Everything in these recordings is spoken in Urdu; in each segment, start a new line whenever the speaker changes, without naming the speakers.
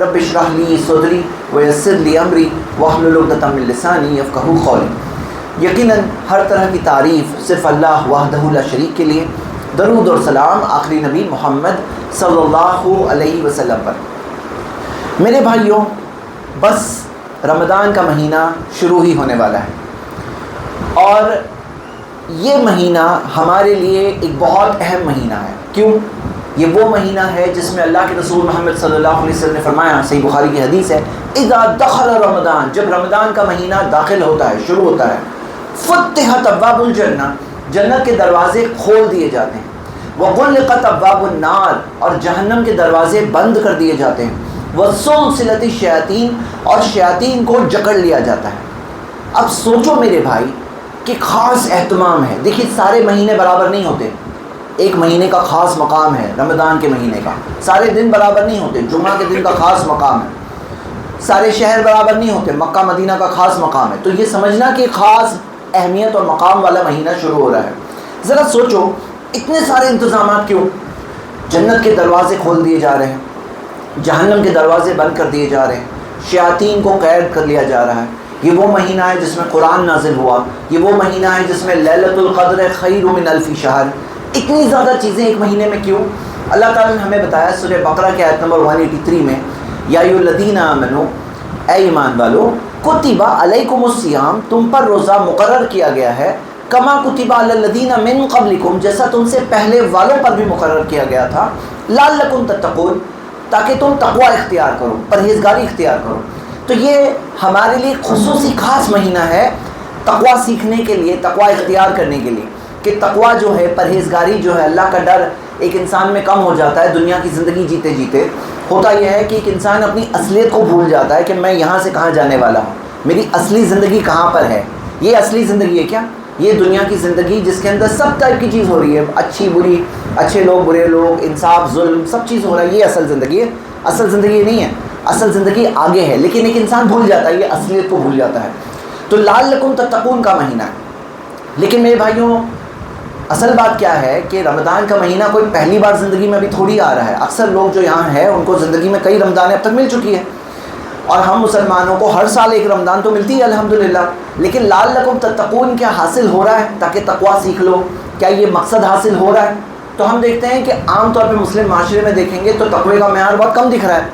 رب اشرح لی صدری ویسر لی امری واحلل عقدۃ من لسانی یفقہوا قولی۔ یقیناً ہر طرح کی تعریف صرف اللہ وحدہ لا شریک کے لیے۔ درود اور سلام آخری نبی محمد صلی اللہ علیہ وسلم پر۔ میرے بھائیوں، بس رمضان کا مہینہ شروع ہی ہونے والا ہے، اور یہ مہینہ ہمارے لیے ایک بہت اہم مہینہ ہے۔ کیوں؟ یہ وہ مہینہ ہے جس میں اللہ کے رسول محمد صلی اللہ علیہ وسلم نے فرمایا، صحیح بخاری کی حدیث ہے، اذا دخل رمضان، جب رمضان کا مہینہ داخل ہوتا ہے، شروع ہوتا ہے، فتحت ابواب الجنہ، جنت کے دروازے کھول دیے جاتے ہیں، وغلقت ابواب النار، اور جہنم کے دروازے بند کر دیے جاتے ہیں، وسلسلت الشیاطین، اور شیاطین کو جکڑ لیا جاتا ہے۔ اب سوچو میرے بھائی کہ خاص اہتمام ہے۔ دیکھیے سارے مہینے برابر نہیں ہوتے، ایک مہینے کا خاص مقام ہے، رمضان کے مہینے کا سارے دن برابر نہیں ہوتے، جمعہ کے دن کا خاص مقام ہے، سارے شہر برابر نہیں ہوتے، مکہ مدینہ کا خاص مقام ہے۔ تو یہ سمجھنا کہ خاص اہمیت اور مقام والا مہینہ شروع ہو رہا ہے۔ ذرا سوچو اتنے سارے انتظامات کیوں؟ جنت کے دروازے کھول دیے جا رہے ہیں، جہنم کے دروازے بند کر دیے جا رہے ہیں، شیاطین کو قید کر لیا جا رہا ہے۔ یہ وہ مہینہ ہے جس میں قرآن نازل ہوا، یہ وہ مہینہ ہے جس میں لیلۃ القدر خیر من الف شہر۔ اتنی زیادہ چیزیں ایک مہینے میں کیوں؟ اللہ تعالیٰ نے ہمیں بتایا سورہ بقرہ کے آیت نمبر 183 میں، یا ایھا الذین آمنوا، اے ایمان والو، کتب علیکم الصیام، تم پر روزہ مقرر کیا گیا ہے، کما کتب علی الذین من قبلکم، جیسا تم سے پہلے والوں پر بھی مقرر کیا گیا تھا، لعلکم تتقون، تاکہ تم تقوی اختیار کرو، پرہیزگاری اختیار کرو۔ تو یہ ہمارے لیے خصوصی خاص مہینہ ہے تقوی سیکھنے کے لیے، تقوی اختیار کرنے کے لیے، کہ تقوی جو ہے، پرہیزگاری جو ہے، اللہ کا ڈر ایک انسان میں کم ہو جاتا ہے دنیا کی زندگی جیتے جیتے۔ ہوتا یہ ہے کہ ایک انسان اپنی اصلیت کو بھول جاتا ہے کہ میں یہاں سے کہاں جانے والا ہوں، میری اصلی زندگی کہاں پر ہے۔ یہ اصلی زندگی ہے کیا؟ یہ دنیا کی زندگی جس کے اندر سب ٹائپ کی چیز ہو رہی ہے، اچھی بری، اچھے لوگ برے لوگ، انصاف ظلم، سب چیز ہو رہا ہے، یہ اصل زندگی ہے؟ اصل زندگی نہیں ہے، اصل زندگی آگے ہے، لیکن ایک انسان بھول جاتا ہے، یہ اصلیت کو بھول جاتا ہے۔ تو لعلکم تتقون کا مہینہ ہے۔ لیکن میرے بھائیوں، اصل بات کیا ہے کہ رمضان کا مہینہ کوئی پہلی بار زندگی میں ابھی تھوڑی آ رہا ہے۔ اکثر لوگ جو یہاں ہیں ان کو زندگی میں کئی رمضانیں اب تک مل چکی ہے، اور ہم مسلمانوں کو ہر سال ایک رمضان تو ملتی ہے الحمدللہ۔ لیکن لعلکم تتقون کیا حاصل ہو رہا ہے تاکہ تقوی سیکھ لو؟ کیا یہ مقصد حاصل ہو رہا ہے؟ تو ہم دیکھتے ہیں کہ عام طور پہ مسلم معاشرے میں دیکھیں گے تو تقوی کا معیار بہت کم دکھ رہا ہے،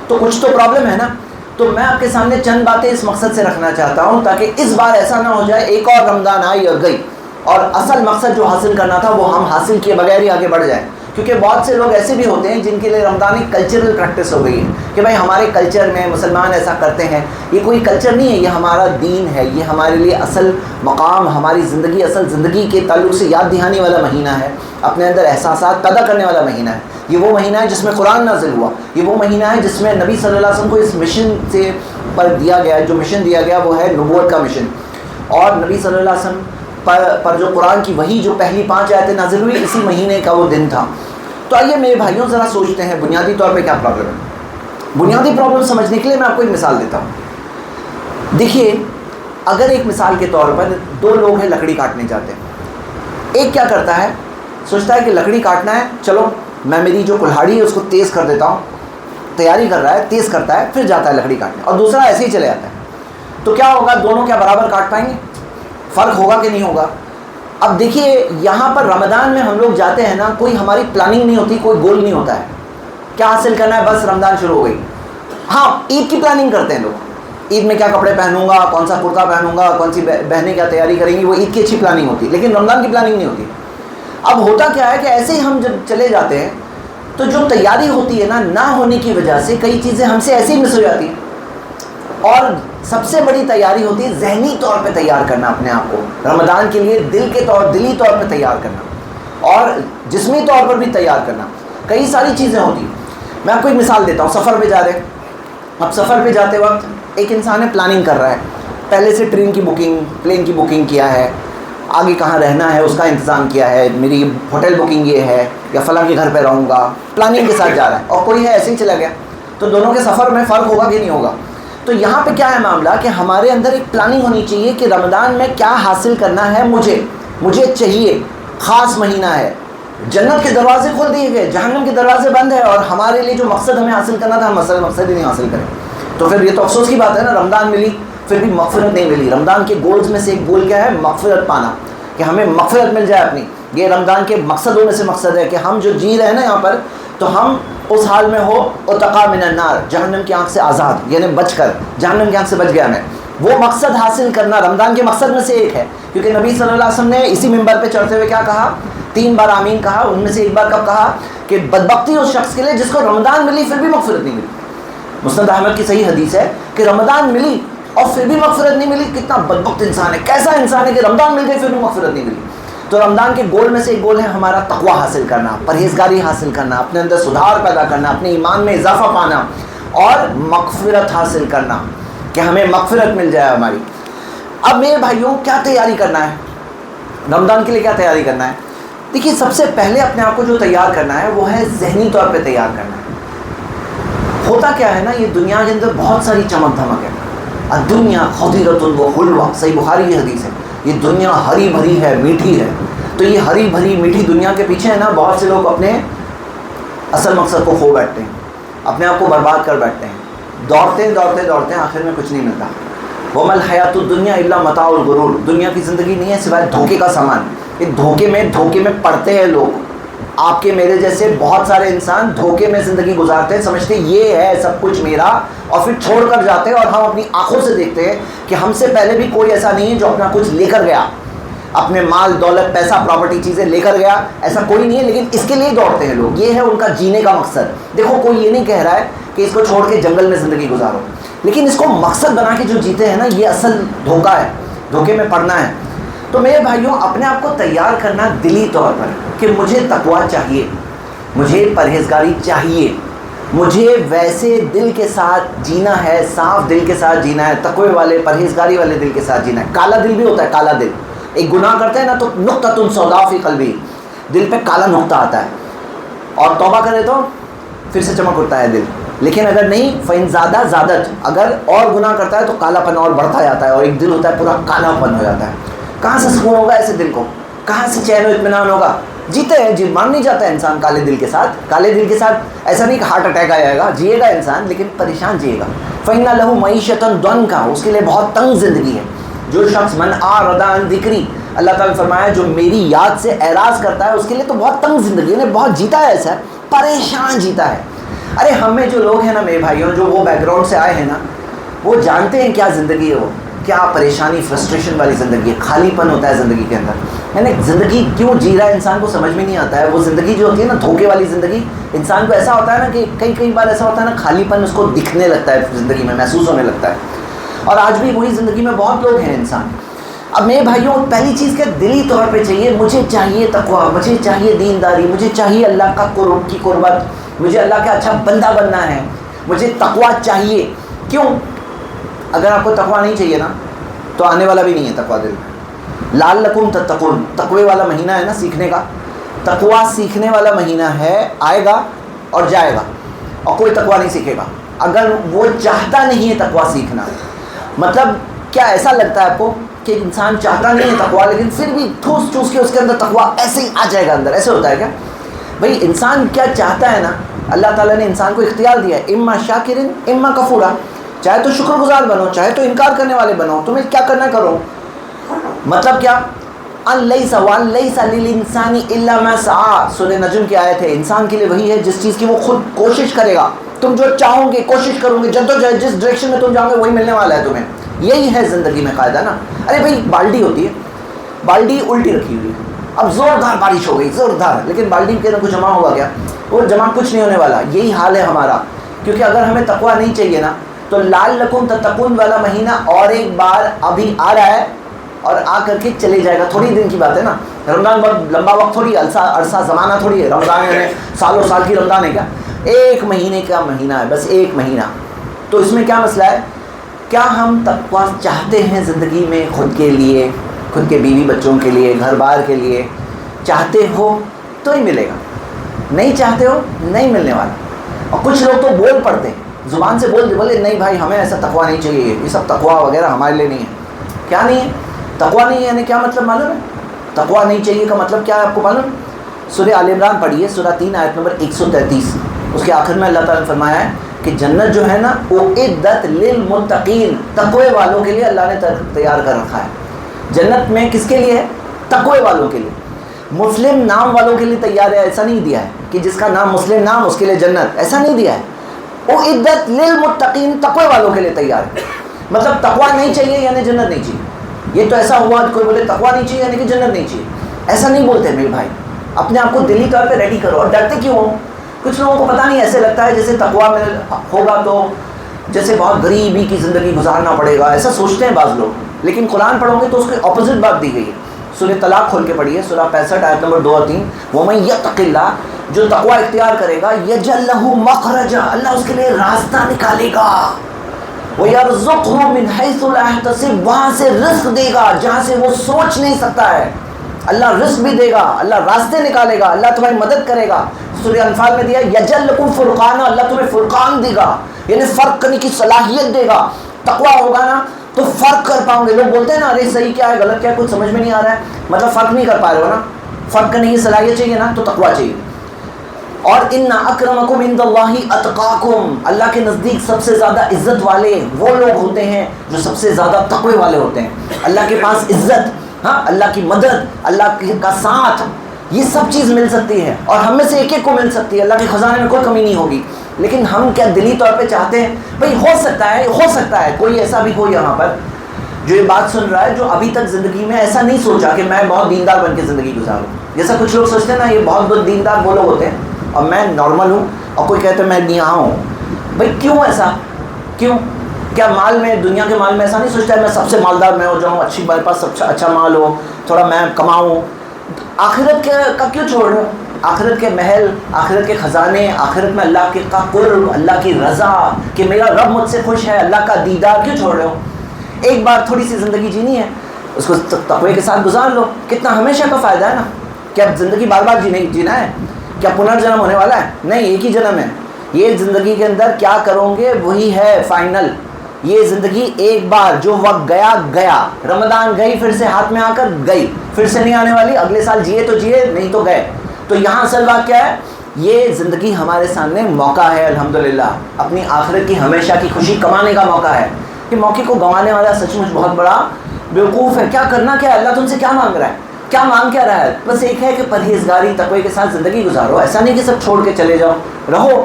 تو کچھ تو پرابلم ہے نا۔ تو میں آپ کے سامنے چند باتیں اس مقصد سے رکھنا چاہتا ہوں تاکہ اس بار ایسا نہ ہو جائے ایک اور رمضان آئی اور گئی، اور اصل مقصد جو حاصل کرنا تھا وہ ہم حاصل کیے بغیر ہی آگے بڑھ جائیں۔ کیونکہ بہت سے لوگ ایسے بھی ہوتے ہیں جن کے لیے رمضان ایک کلچرل پریکٹس ہو گئی ہے کہ بھائی ہمارے کلچر میں مسلمان ایسا کرتے ہیں۔ یہ کوئی کلچر نہیں ہے، یہ ہمارا دین ہے، یہ ہمارے لیے اصل مقام، ہماری زندگی، اصل زندگی کے تعلق سے یاد دہانی والا مہینہ ہے، اپنے اندر احساسات پیدا کرنے والا مہینہ ہے۔ یہ وہ مہینہ ہے جس میں قرآن نازل ہوا، یہ وہ مہینہ ہے جس میں نبی صلی اللہ علیہ وسلم کو اس مشن سے پر دیا گیا، جو مشن دیا گیا وہ ہے نبوت کا مشن، اور نبی صلی اللہ علیہ وسلم پر جو قرآن کی وحی جو پہلی 5 آیتیں نازل ہوئی اسی مہینے کا وہ دن تھا۔ تو آئیے میرے بھائیوں ذرا سوچتے ہیں بنیادی طور پہ کیا پرابلم ہے۔ بنیادی پرابلم سمجھنے کے لیے میں آپ کو ایک مثال دیتا ہوں۔ دیکھیے اگر ایک مثال کے طور پر 2 لوگ ہیں لکڑی کاٹنے جاتے ہیں، ایک کیا کرتا ہے، سوچتا ہے کہ لکڑی کاٹنا ہے، چلو میں میری جو کلہاڑی ہے اس کو تیز کر دیتا ہوں، تیاری کر رہا ہے، تیز کرتا ہے، پھر جاتا ہے لکڑی کاٹنے، اور دوسرا ایسے ہی چلے جاتا ہے۔ تو کیا ہوگا، دونوں کیا برابر کاٹ پائیں گے؟ فرق ہوگا کہ نہیں ہوگا؟ اب دیکھیے یہاں پر رمضان میں ہم لوگ جاتے ہیں نا، کوئی ہماری پلاننگ نہیں ہوتی، کوئی گول نہیں ہوتا ہے، کیا حاصل کرنا ہے، بس رمضان شروع ہو گئی۔ ہاں عید کی پلاننگ کرتے ہیں لوگ، عید میں کیا کپڑے پہنوں گا، کون سا کرتا پہنوں گا، کون سی بہنیں کیا تیاری کریں گی، وہ عید کی اچھی پلاننگ ہوتی ہے، لیکن رمضان کی پلاننگ نہیں ہوتی۔ اب ہوتا کیا ہے کہ ایسے ہی ہم جب چلے جاتے ہیں تو جو تیاری ہوتی ہے نا، نہ ہونے کی وجہ سے کئی چیزیں ہم سے ایسے ہی مس ہو جاتی ہیں، اور سب سے بڑی تیاری ہوتی ہے ذہنی طور پہ تیار کرنا اپنے آپ کو رمضان کے لیے، دلی طور پہ تیار کرنا اور جسمی طور پر بھی تیار کرنا، کئی ساری چیزیں ہوتی ہیں۔ میں آپ کو ایک مثال دیتا ہوں، سفر پہ جا رہے ہیں، اب سفر پہ جاتے وقت ایک انسان ہے پلاننگ کر رہا ہے، پہلے سے ٹرین کی بکنگ، پلین کی بکنگ کیا ہے، آگے کہاں رہنا ہے اس کا انتظام کیا ہے، میری ہوٹل بکنگ یہ ہے، یا فلاں کے گھر پہ رہوں گا، پلاننگ کے ساتھ جا رہا ہے، اور کوئی ہے ایسے ہی چلا گیا، تو دونوں کے سفر میں فرق ہوگا کہ نہیں ہوگا؟ تو یہاں پہ کیا ہے معاملہ کہ ہمارے اندر ایک پلاننگ ہونی چاہیے کہ رمضان میں کیا حاصل کرنا ہے، مجھے چاہیے، خاص مہینہ ہے، جنت کے دروازے کھول دیے گئے، جہنم کے دروازے بند ہیں، اور ہمارے لیے جو مقصد ہمیں حاصل کرنا تھا ہم مقصد ہی نہیں حاصل کریں. تو پھر یہ تو افسوس کی بات ہے نا، رمضان ملی پھر بھی مغفرت نہیں ملی. رمضان کے گولز میں سے ایک گول کیا ہے؟ مغفرت پانا، کہ ہمیں مغفرت مل جائے اپنی. یہ رمضان کے مقصدوں میں سے مقصد ہے کہ ہم جو جی رہے ہیں نا یہاں پر، تو ہم اس حال میں ہو اتقا من النار، جہنم کی آنکھ سے آزاد، یعنی بچ کر، جہنم کی آنکھ سے بچ گیا میں. وہ مقصد حاصل کرنا رمضان کے مقصد میں سے ایک ہے. کیونکہ نبی صلی اللہ علیہ وسلم نے اسی منبر پہ چڑھتے ہوئے کیا کہا؟ 3 بار آمین کہا. ان میں سے ایک بار کب کہا؟ کہ بدبختی اس شخص کے لیے جس کو رمضان ملی پھر بھی مغفرت نہیں ملی. مسند احمد کی صحیح حدیث ہے کہ رمضان ملی اور پھر بھی مغفرت نہیں ملی. کتنا بدبخت انسان ہے، کیسا انسان ہے کہ رمضان مل گئی پھر بھی مغفرت نہیں ملی. تو رمضان کے گول میں سے ایک گول ہے ہمارا تقوی حاصل کرنا، پرہیزگاری حاصل کرنا، اپنے اندر سدھار پیدا کرنا، اپنے ایمان میں اضافہ پانا اور مغفرت حاصل کرنا، کہ ہمیں مغفرت مل جائے ہماری. اب میرے بھائیوں کیا تیاری کرنا ہے رمضان کے لیے؟ کیا تیاری کرنا ہے؟ دیکھیے سب سے پہلے اپنے آپ کو جو تیار کرنا ہے وہ ہے ذہنی طور پہ تیار کرنا ہے. ہوتا کیا ہے نا، یہ دنیا کے اندر بہت ساری چمک دھمک ہے. الدنیا خضرۃ وحلوہ، صحیح بخاری کی حدیث ہے. یہ دنیا ہری بھری ہے، میٹھی ہے. تو یہ ہری بھری میٹھی دنیا کے پیچھے ہے نا بہت سے لوگ اپنے اصل مقصد کو کھو بیٹھتے ہیں، اپنے آپ کو برباد کر بیٹھتے ہیں. دوڑتے دوڑتے دوڑتے آخر میں کچھ نہیں ملتا. وَمَا الْحَيَاةُ الدُّنْيَا إِلَّا مَتَاعُ الْغُرُورِ، دنیا کی زندگی نہیں ہے سوائے دھوکے کا سامان. یہ دھوکے میں پڑتے ہیں لوگ. آپ کے میرے جیسے بہت سارے انسان دھوکے میں زندگی گزارتے ہیں، سمجھتے ہیں یہ ہے سب کچھ میرا، اور پھر چھوڑ کر جاتے ہیں. اور ہم اپنی آنکھوں سے دیکھتے ہیں کہ ہم سے پہلے بھی کوئی ایسا نہیں ہے جو اپنا کچھ لے کر گیا، اپنے مال دولت پیسہ پراپرٹی چیزیں لے کر گیا. ایسا کوئی نہیں ہے، لیکن اس کے لیے دوڑتے ہیں لوگ. یہ ہے ان کا جینے کا مقصد. دیکھو کوئی یہ نہیں کہہ رہا ہے کہ اس کو چھوڑ کے جنگل میں زندگی گزارو، لیکن اس کو مقصد بنا کے جو جیتے ہیں نا، یہ اصل دھوکہ ہے، دھوکے میں پڑنا ہے. تو میرے بھائیوں اپنے آپ کو تیار کرنا دلی طور پر کہ مجھے تقویٰ چاہیے، مجھے پرہیزگاری چاہیے، مجھے ویسے دل کے ساتھ جینا ہے، صاف دل کے ساتھ جینا ہے، تقوی والے پرہیزگاری والے دل کے ساتھ جینا ہے. کالا دل بھی ہوتا ہے، کالا دل. ایک گناہ کرتے ہیں نا تو نقطۃ سوداء فی قلبی، دل پہ کالا نقطہ آتا ہے، اور توبہ کرے تو پھر سے چمک اٹھتا ہے دل. لیکن اگر نہیں فَإِن زَادَ زَادَتْ، اگر اور گناہ کرتا ہے تو کالا پن اور بڑھتا جاتا ہے، اور ایک دل ہوتا ہے پورا کالا پن ہو جاتا ہے. کہاں سے سکون ہوگا ایسے دل کو؟ کہاں سے چین و اطمینان ہوگا؟ جیتے ہیں جی، مان نہیں جاتا ہے انسان کالے دل کے ساتھ. کالے دل کے ساتھ ایسا نہیں کہ ہارٹ اٹیک آ جائے گا، جیے گا انسان لیکن پریشان جیے گا. فَإِنَّ لَهُ مَعِيشَةً ضَنْكَ، اس کے لیے بہت تنگ زندگی ہے. جو شخص من اعرض عن ذکری، اللہ تعالیٰ نے فرمایا جو میری یاد سے اعراض کرتا ہے اس کے لیے تو بہت تنگ زندگی ہے، بہت جیتا ہے ایسا، پریشان جیتا ہے. ارے ہم میں جو لوگ ہیں نا میرے بھائیوں، جو وہ بیک گراؤنڈ سے آئے ہیں نا، وہ جانتے ہیں کیا زندگی ہے، وہ کیا پریشانی فرسٹریشن والی زندگی ہے. خالی پن ہوتا ہے زندگی کے اندر. یعنی زندگی کیوں جی رہا ہے انسان کو سمجھ میں نہیں آتا ہے. وہ زندگی جو ہوتی ہے نا دھوکے والی زندگی، انسان کو ایسا ہوتا ہے نا کہ کئی بار ایسا ہوتا ہے نا خالی پن اس کو دکھنے لگتا ہے، زندگی میں محسوس ہونے لگتا ہے. اور آج بھی وہی زندگی میں بہت لوگ ہیں انسان. اب میرے بھائیوں پہلی چیز کیا دلی طور پہ چاہیے؟ مجھے چاہیے تقویٰ، مجھے چاہیے دینداری، مجھے چاہیے اللہ کا قرب کی قربت، مجھے اللہ کا اچھا بندہ بننا ہے، مجھے تقویٰ چاہیے. کیوں؟ اگر آپ کو تقویٰ نہیں چاہیے نا تو آنے والا بھی نہیں ہے تقویٰ دل میں. لعلکم تتقون، تقوی والا مہینہ ہے نا سیکھنے کا، تقویٰ سیکھنے والا مہینہ ہے. آئے گا اور جائے گا، اور کوئی تقویٰ نہیں سیکھے گا اگر وہ چاہتا نہیں ہے تقویٰ سیکھنا. مطلب کیا ایسا لگتا ہے آپ کو کہ انسان چاہتا نہیں ہے تقویٰ لیکن پھر بھی ٹھوس ٹھوس کے اس کے اندر تقویٰ ایسے ہی آ جائے گا اندر؟ ایسے ہوتا ہے کیا بھائی؟ انسان کیا چاہتا ہے نا، اللہ تعالیٰ نے انسان کو اختیار دیا ہے، اما شاکرن اما کفورا، چاہے تو شکر گزار بنو چاہے تو انکار کرنے والے بنو، تمہیں کیا کرنا کرو. مطلب کیا؟ لیس ولیس للانسان الا ما سعی، سورہ نجم کی آیت ہے. انسان کے لیے وہی ہے جس چیز کی وہ خود کوشش کرے گا. تم جو چاہو گے، کوشش کرو گے، جدوجہد جس ڈائریکشن میں تم جاؤ گے وہی ملنے والا ہے تمہیں. یہی ہے زندگی میں قاعدہ نا. ارے بھائی بالٹی ہوتی ہے، بالٹی الٹی رکھی ہوئی ہے، اب زوردار بارش ہو گئی زوردار، لیکن بالٹی کے اندر کچھ جمع ہوگا کیا؟ وہ جمع کچھ نہیں ہونے والا. یہی حال ہے ہمارا. کیونکہ اگر ہمیں تقویٰ نہیں چاہیے نا تو لعلکم تتقون والا مہینہ اور ایک بار ابھی آ رہا ہے اور آ کر کے چلے جائے گا. تھوڑی دن کی بات ہے نا. رمضان بہت لمبا وقت تھوڑی، عرصہ زمانہ تھوڑی ہے. رمضان ہے سالوں سال کی رمضان ہے کیا؟ 1 مہینے کا مہینہ ہے بس، 1 مہینہ. تو اس میں کیا مسئلہ ہے؟ کیا ہم تقویٰ چاہتے ہیں زندگی میں؟ خود کے لیے، خود کے بیوی بچوں کے لیے، گھر بار کے لیے چاہتے ہو تو ہی ملے گا، نہیں چاہتے ہو نہیں ملنے والا. اور کچھ لوگ تو بول پڑتے ہیں، زبان سے بولے نہیں بھائی ہمیں ایسا تقویٰ نہیں چاہیے، یہ سب تقویٰ وغیرہ ہمارے لیے نہیں ہے. کیا نہیں ہے؟ تقویٰ نہیں ہے یعنی کیا مطلب معلوم ہے؟ تقویٰ نہیں چاہیے کا مطلب کیا ہے آپ کو معلوم؟ سورہ آل عمران پڑھیے، سورہ 3 آیت نمبر 133، اس کے آخر میں اللہ تعالیٰ نے فرمایا ہے کہ جنت جو ہے نا وہ اعدت للمتقین، تقوی والوں کے لیے اللہ نے تیار کر رکھا ہے۔ جنت میں کس کے لیے ہے؟ تقوی والوں کے لیے۔ مسلم نام والوں کے لیے تیار ہے ایسا نہیں دیا ہے کہ جس کا نام مسلم نام اس کے لیے جنت، ایسا نہیں دیا ہے۔ وہ اعدت للمتقین، تقوی والوں کے لیے تیار ہے۔ مطلب تقوی نہیں چاہیے یعنی جنت نہیں چاہیے۔ یہ تو ایسا ہوا کوئی بولے تقوی نہیں چاہیے یعنی کہ جنت نہیں چاہیے، ایسا نہیں بولتے میرے بھائی۔ اپنے آپ کو دلی طور پہ ریڈی کرو۔ اور ڈرتے کیوں ہو؟ کچھ لوگوں کو پتہ نہیں، ایسے لگتا ہے جیسے تقوی میں ہوگا تو جیسے بہت غریبی کی زندگی گزارنا پڑے گا، ایسا سوچتے ہیں بعض لوگ۔ لیکن قرآن پڑھو گے تو اس کے اپوزٹ بات دی گئی ہے۔ سورہ طلاق کھول کے پڑھیے، سورہ 65 آیت نمبر 2 اور 3، وَمَن يَتَّقِ اللَّهَ، جو تقوی اختیار کرے گا، يَجْعَل لَهُ مَخْرَجًا، اللہ اس کے لیے راستہ نکالے گا، وَيَرْزُقْهُ مِنْ حَيْثُ لَا يَحْتَسِبُ، وہاں سے رزق دے گا جہاں سے وہ سوچ نہیں سکتا ہے۔ اللہ رزق بھی دے گا، اللہ راستے نکالے گا، اللہ تمہاری مدد کرے گا۔ سورہ انفال میں دیا یجعل لکم فرقانا، اللہ تمہیں فرقان دے گا، یعنی فرق کرنے کی صلاحیت دے گا۔ تقوی ہوگا نا تو فرق کر پاؤں گے۔ لوگ بولتے ہیں نا ارے صحیح کیا ہے غلط کیا ہے کچھ سمجھ میں نہیں آ رہا ہے، مطلب فرق نہیں کر پا رہے ہو نا، فرق کرنے کی صلاحیت چاہیے نا تو تقوی چاہیے۔ اور ان اکرمکم عند اللہ اتقاکم، اللہ کے نزدیک سب سے زیادہ عزت والے وہ لوگ ہوتے ہیں جو سب سے زیادہ تقوی والے ہوتے ہیں۔ اللہ کے پاس عزت، ہاں اللہ کی مدد، اللہ کا ساتھ، یہ سب چیز مل سکتی ہے اور ہم میں سے ایک ایک کو مل سکتی ہے۔ اللہ کے خزانے میں کوئی کمی نہیں ہوگی۔ لیکن ہم کیا دلی طور پہ چاہتے ہیں بھئی ہو سکتا ہے کوئی ایسا بھی ہو یہاں پر جو یہ بات سن رہا ہے جو ابھی تک زندگی میں ایسا نہیں سوچا کہ میں بہت دیندار بن کے زندگی گزاروں۔ جیسا کچھ لوگ سوچتے ہیں نا یہ بہت دیندار وہ لوگ ہوتے ہیں اور میں نارمل ہوں، اور کوئی کہتے ہیں میں یہاں ہوں۔ بھئی کیوں ایسا؟ کیوں؟ کیا مال میں، دنیا کے مال میں ایسا نہیں سوچتا ہے میں سب سے مالدار میں ہو جاؤں، اچھی میرے پاس سب سے اچھا مال ہو، تھوڑا میں کماؤں؟ آخرت کا کیوں چھوڑ رہے ہو؟ آخرت کے محل، آخرت کے خزانے، آخرت میں اللہ کا قرب، اللہ کی رضا، کہ میرا رب مجھ سے خوش ہے، اللہ کا دیدار کیوں چھوڑ رہے ہو؟ ایک بار تھوڑی سی زندگی جینی ہے، اس کو تقوی کے ساتھ گزار لو، کتنا ہمیشہ کا فائدہ ہے نا۔ کیا زندگی بار بار جینا ہے؟ کیا پنرجنم ہونے والا ہے؟ نہیں، ایک ہی جنم ہے۔ یہ زندگی کے اندر کیا کرو گے وہی ہے فائنل۔ یہ زندگی ایک بار، جو وقت گیا، رمضان گئی پھر سے ہاتھ میں آ کر گئی، پھر سے نہیں آنے والی۔ اگلے سال جیے تو جیے، نہیں تو گئے۔ تو یہاں اصل بات کیا ہے؟ یہ زندگی ہمارے سامنے موقع ہے الحمدللہ، اپنی آخرت کی ہمیشہ کی خوشی کمانے کا موقع ہے۔ کہ موقع کو گنوانے والا سچ مچ بہت بڑا بیوقوف ہے۔ کیا کرنا کیا ہے؟ اللہ تم سے کیا مانگ رہا ہے؟ کیا مانگ کیا رہا ہے؟ بس ایک ہے کہ پرہیزگاری تقوی کے ساتھ زندگی گزارو۔ ایسا نہیں کہ سب چھوڑ کے چلے جاؤ، رہو،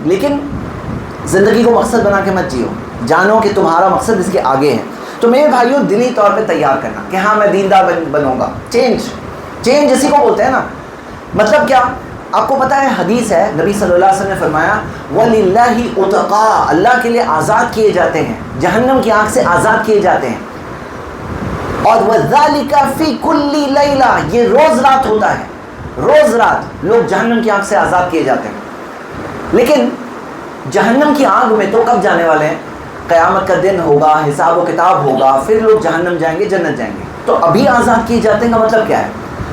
لیکن زندگی کو مقصد بنا کے مت جیو۔ جانو کہ تمہارا مقصد اس کے آگے ہے۔ تو میرے بھائیوں دلی طور پہ تیار کرنا کہ ہاں میں دیندار بنوں گا۔ چینج اسی کو بولتے ہیں نا۔ مطلب کیا؟ آپ کو پتہ ہے حدیث ہے، نبی صلی اللہ علیہ وسلم نے فرمایا وَلِلَّهِ عُتَقَاء، اللہ کے لیے آزاد کیے جاتے ہیں، جہنم کی آنکھ سے آزاد کیے جاتے ہیں۔ اور وَذَلِكَ فِي كُلِّ لَيْلَةٍ، یہ روز رات ہوتا ہے، روز رات لوگ جہنم کی آنکھ سے آزاد کیے جاتے ہیں۔ لیکن جہنم کی آگ میں تو کب جانے والے ہیں؟ قیامت کا دن ہوگا، حساب و کتاب ہوگا، پھر لوگ جہنم جائیں گے، جنت جائیں گے۔ تو ابھی آزاد کیے جاتے ہیں کا مطلب کیا ہے؟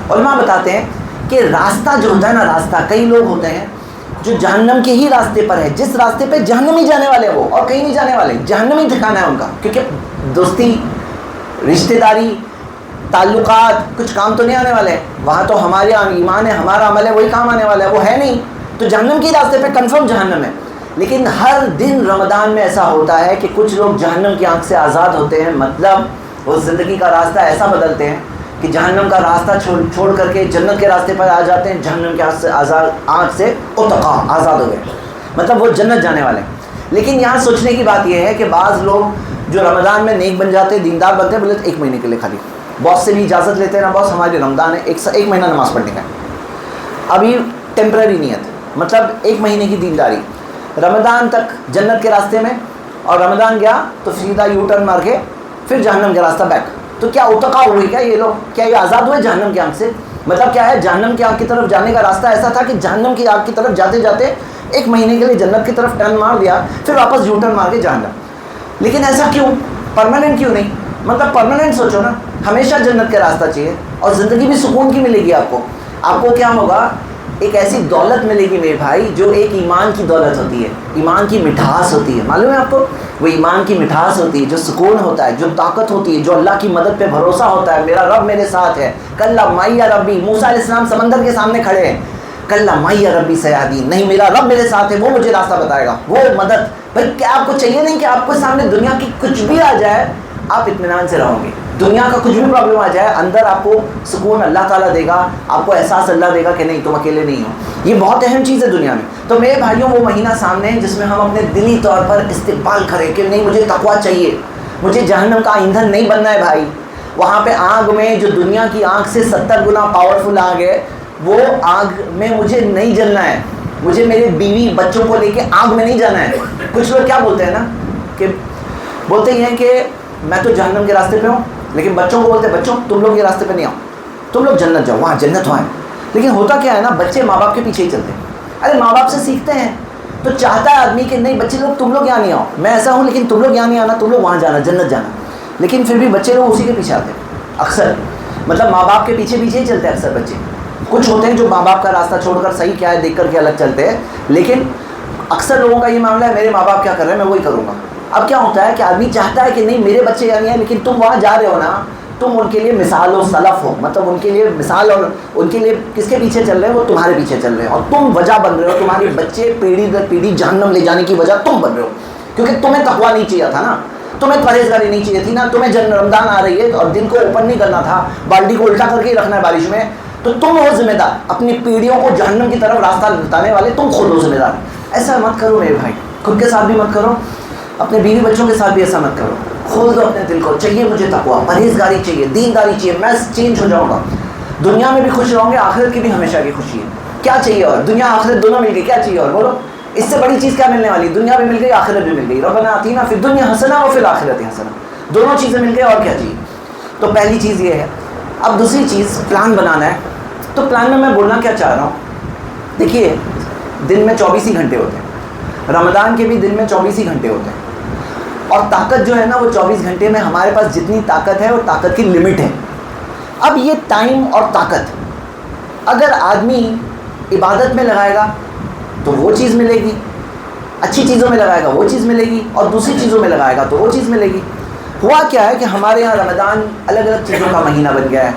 علماء بتاتے ہیں کہ راستہ جو ہوتا ہے نا، راستہ، کئی لوگ ہوتے ہیں جو جہنم کے ہی راستے پر ہے، جس راستے پہ جہنم ہی جانے والے وہ، اور کہیں نہیں جانے والے، جہنم ہی ٹھکانا ہے ان کا، کیونکہ دوستی، رشتہ داری، تعلقات کچھ کام تو نہیں آنے والے ہیں وہاں، تو ہمارے ایمان ہے، ہمارا عمل ہے، وہی کام آنے والا ہے، وہ ہے نہیں، تو جہنم کے راستے پہ کنفرم جہنم ہے۔ لیکن ہر دن رمضان میں ایسا ہوتا ہے کہ کچھ لوگ جہنم کی آنکھ سے آزاد ہوتے ہیں، مطلب وہ زندگی کا راستہ ایسا بدلتے ہیں کہ جہنم کا راستہ چھوڑ کر کے جنت کے راستے پر آ جاتے ہیں، جہنم کے آنکھ سے اتقا، آزاد ہو گئے، مطلب وہ جنت جانے والے ہیں۔ لیکن یہاں سوچنے کی بات یہ ہے کہ بعض لوگ جو رمضان میں نیک بن جاتے ہیں، دیندار بنتے ہیں، بولے ایک مہینے کے لیے خالی، باس سے بھی اجازت لیتے ہیں نا، باس ہمارے رمضان ہے، ایک مہینہ نماز پڑھنے کا ہے، ابھی ٹیمپرری نیت، مطلب ایک مہینے کی دینداری، رمضان تک جنت کے راستے میں، اور رمضان گیا تو سیدھا یو ٹرن مار کے پھر جہنم کا راستہ بیک۔ تو کیا اتقا ہوئی؟ کیا یہ لوگ، کیا یہ آزاد ہوئے جہنم کی آنکھ سے؟ مطلب کیا ہے؟ جہنم کی آنکھ کی طرف جانے کا راستہ ایسا تھا کہ جہنم کی آنکھ کی طرف جاتے جاتے ایک مہینے کے لیے جنت کی طرف ٹرن مار دیا، پھر واپس یو ٹرن مار کے جہنم۔ لیکن ایسا کیوں؟ پرماننٹ کیوں نہیں؟ مطلب پرماننٹ سوچو نا، ہمیشہ جنت کا راستہ چاہیے، اور زندگی بھی سکون کی ملے گی آپ کو۔ آپ کو کیا ہوگا؟ ایک ایسی دولت ملے گی میرے بھائی جو ایک ایمان کی دولت ہوتی ہے، ایمان کی مٹھاس ہوتی ہے۔ معلوم ہے آپ کو وہ ایمان کی مٹھاس ہوتی ہے، جو سکون ہوتا ہے، جو طاقت ہوتی ہے، جو اللہ کی مدد پہ بھروسہ ہوتا ہے. میرا رب میرے ساتھ ہے. کل معی ربی، موسیٰ علیہ السلام سمندر کے سامنے کھڑے ہیں، کل معی ربی سیہدین، نہیں میرا رب میرے ساتھ ہے، وہ مجھے راستہ بتائے گا، وہ مدد. بھائی کیا آپ کو چاہیے نہیں کہ آپ کو سامنے دنیا کی کچھ بھی آ جائے آپ اطمینان سے رہو گے. دنیا کا کچھ بھی پرابلم آ جائے اندر آپ کو سکون اللہ تعالیٰ دے گا، آپ کو احساس اللہ دے گا کہ نہیں تم اکیلے نہیں ہو. یہ بہت اہم چیز ہے دنیا میں. تو میرے بھائیوں وہ مہینہ سامنے ہے جس میں ہم اپنے دلی طور پر استقبال کریں کہ نہیں مجھے تقویٰ چاہیے، مجھے جہنم کا ایندھن نہیں بننا ہے بھائی. وہاں پہ آگ میں جو دنیا کی آگ سے 70 گنا پاورفل آگ ہے، وہ آگ میں مجھے نہیں جلنا ہے. مجھے میرے بیوی بچوں کو لے کے آگ میں نہیں جانا ہے. کچھ لوگ کیا بولتے ہیں نا کہ بولتے ہی ہیں کہ میں تو جہنم کے راستے پہ ہوں، لیکن بچوں کو بولتے ہیں بچوں تم لوگ یہ راستے پہ نہیں آؤ، تم لوگ جنت جاؤ، وہاں جنت وہاں ہے. لیکن ہوتا کیا ہے نا، بچے ماں باپ کے پیچھے ہی چلتے ہیں. ارے ماں باپ سے سیکھتے ہیں تو چاہتا ہے آدمی کہ نہیں بچے لوگ تم لوگ یہاں نہیں آؤ، میں ایسا ہوں لیکن تم لوگ یہاں نہیں آنا، تم لوگ وہاں جانا جنت جانا. لیکن پھر بھی بچے لوگ اسی کے پیچھے آتے ہیں اکثر، مطلب ماں باپ کے پیچھے پیچھے ہی چلتے ہیں اکثر بچے. کچھ ہوتے ہیں جو ماں باپ کا راستہ چھوڑ کر صحیح کیا ہے دیکھ کر کے الگ چلتے ہیں، لیکن اکثر لوگوں کا یہ معاملہ ہے میرے ماں باپ کیا کر رہے ہیں میں وہی کروں گا. اب کیا ہوتا ہے کہ آدمی چاہتا ہے کہ نہیں میرے بچے یہاں نہیں ہیں، لیکن تم وہاں جا رہے ہو نا، تم ان کے لیے مثال و سلف ہو، مطلب ان کے لیے مثال، اور ان کے لیے کس کے پیچھے چل رہے ہیں، وہ تمہارے پیچھے چل رہے ہیں، اور تم وجہ بن رہے ہو. تمہارے بچے پیڑھی در پیڑھی جہنم لے جانے کی وجہ تم بن رہے ہو، کیونکہ تمہیں تقویٰ نہیں چاہیے تھا نا، تمہیں پرہیزگاری نہیں چاہیے تھی نا، تمہیں رمضان آ رہی ہے اور دن کو اوپن نہیں کرنا تھا، بالٹی کو الٹا کر کے ہی رکھنا ہے بارش میں، تو تم ہو ذمہ دار. اپنی پیڑھیوں کو جہنم کی طرف راستہ بتانے والے تم خود ہو ذمہ دار. ایسا مت کرو میرے بھائی، خود کے ساتھ بھی مت کرو، اپنے بیوی بچوں کے ساتھ بھی ایسا مت کرو. کھول دو اپنے دل کو، چاہیے مجھے تقویٰ، پرہیزگاری چاہیے، دینداری چاہیے، میں چینج ہو جاؤں گا. دنیا میں بھی خوش رہوں گے، آخرت کی بھی ہمیشہ کی خوشی ہے. کیا چاہیے اور؟ دنیا آخرت دونوں مل گئی، کیا چاہیے اور بولو؟ اس سے بڑی چیز کیا ملنے والی؟ دنیا بھی مل گئی، آخرت بھی مل گئی. ربنا آتینا فی الدنیا حسنہ وفی الآخرۃ حسنہ، دونوں چیزیں مل گئی اور کیا چاہیے. تو پہلی چیز یہ ہے. اب دوسری چیز پلان بنانا ہے. تو پلان میں بولنا کیا چاہ رہا ہوں، دیکھیے دن میں 24 ہی گھنٹے ہوتے ہیں، رمضان کے بھی دن میں 24 ہی گھنٹے ہوتے ہیں، اور طاقت جو ہے نا وہ 24 گھنٹے میں ہمارے پاس جتنی طاقت ہے وہ طاقت کی لمٹ ہے. اب یہ ٹائم اور طاقت اگر آدمی عبادت میں لگائے گا تو وہ چیز ملے گی، اچھی چیزوں میں لگائے گا وہ چیز ملے گی، اور دوسری چیزوں میں لگائے گا تو وہ چیز ملے گی. ہوا کیا ہے کہ ہمارے یہاں رمضان الگ الگ چیزوں کا مہینہ بن گیا ہے.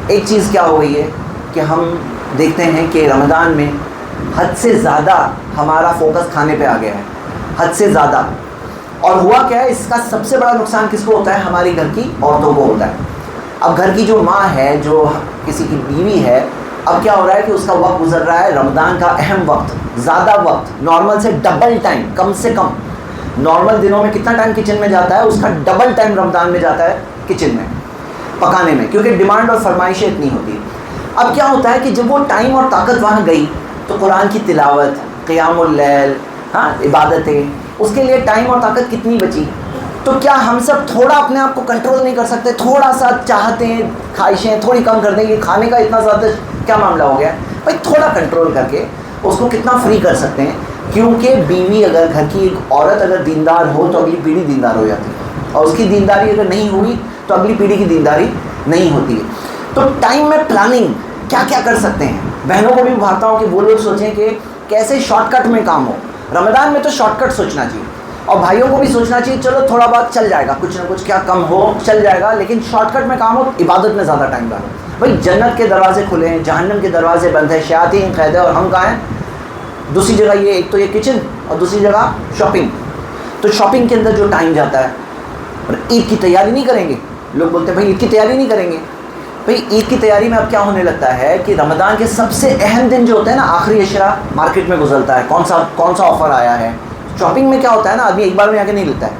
ایک چیز کیا ہو گئی ہے کہ ہم دیکھتے ہیں کہ رمضان میں حد سے زیادہ ہمارا فوکس کھانے پہ آ گیا ہے، حد سے زیادہ. اور ہوا کیا ہے، اس کا سب سے بڑا نقصان کس کو ہوتا ہے؟ ہماری گھر کی عورتوں کو ہوتا ہے. اب گھر کی جو ماں ہے، جو کسی کی بیوی ہے، اب کیا ہو رہا ہے کہ اس کا وقت گزر رہا ہے رمضان کا اہم وقت، زیادہ وقت، نارمل سے ڈبل ٹائم، کم سے کم نارمل دنوں میں کتنا ٹائم کچن میں جاتا ہے، اس کا ڈبل ٹائم رمضان میں جاتا ہے کچن میں پکانے میں، کیونکہ ڈیمانڈ اور فرمائشیں اتنی ہوتی ہیں. اب کیا ہوتا ہے کہ جب وہ ٹائم اور طاقت وہاں گئی تو قرآن کی تلاوت، قیام اللیل، عبادتیں، اس کے لیے ٹائم اور طاقت کتنی بچی؟ تو کیا ہم سب تھوڑا اپنے آپ کو کنٹرول نہیں کر سکتے؟ تھوڑا سا چاہتے ہیں، خواہشیں تھوڑی کم کر دیں گے، کھانے کا اتنا زیادہ کیا معاملہ ہو گیا ہے بھائی، تھوڑا کنٹرول کر کے اس کو کتنا فری کر سکتے ہیں. کیونکہ بیوی اگر گھر کی ایک عورت اگر دیندار ہو تو اگلی پیڑھی دیندار ہو جاتی ہے، اور اس کی دینداری اگر نہیں ہوئی تو اگلی پیڑھی کی دینداری نہیں ہوتی ہے. تو ٹائم میں پلاننگ کیا کیا کر سکتے ہیں. بہنوں کو بھی بھاتا ہوں کہ وہ لوگ سوچیں کہ کیسے شارٹ کٹ میں کام ہو. رمضان میں تو شارٹ کٹ سوچنا چاہیے، اور بھائیوں کو بھی سوچنا چاہیے چلو تھوڑا بہت چل جائے گا، کچھ نہ کچھ کیا کم ہو چل جائے گا، لیکن شارٹ کٹ میں کام ہو، عبادت میں زیادہ ٹائم ڈالو. بھائی جنت کے دروازے کھلے ہیں، جہنم کے دروازے بند ہیں، شیاطین قید ہے، اور ہم کہاں ہیں؟ دوسری جگہ یہ، ایک تو یہ کچن اور دوسری جگہ شاپنگ. تو شاپنگ کے اندر جو ٹائم جاتا ہے، اور عید کی تیاری نہیں کریں گے. لوگ بولتے ہیں بھائی عید کی تیاری نہیں کریں گے. بھائی عید کی تیاری میں اب کیا ہونے لگتا ہے کہ رمضان کے سب سے اہم دن جو ہوتے ہیں نا، آخری اشرا مارکیٹ میں گزرتا ہے، کون سا آفر آیا ہے. شاپنگ میں کیا ہوتا ہے نا، آدمی ایک بار میں آ کے نہیں لیتا ہے،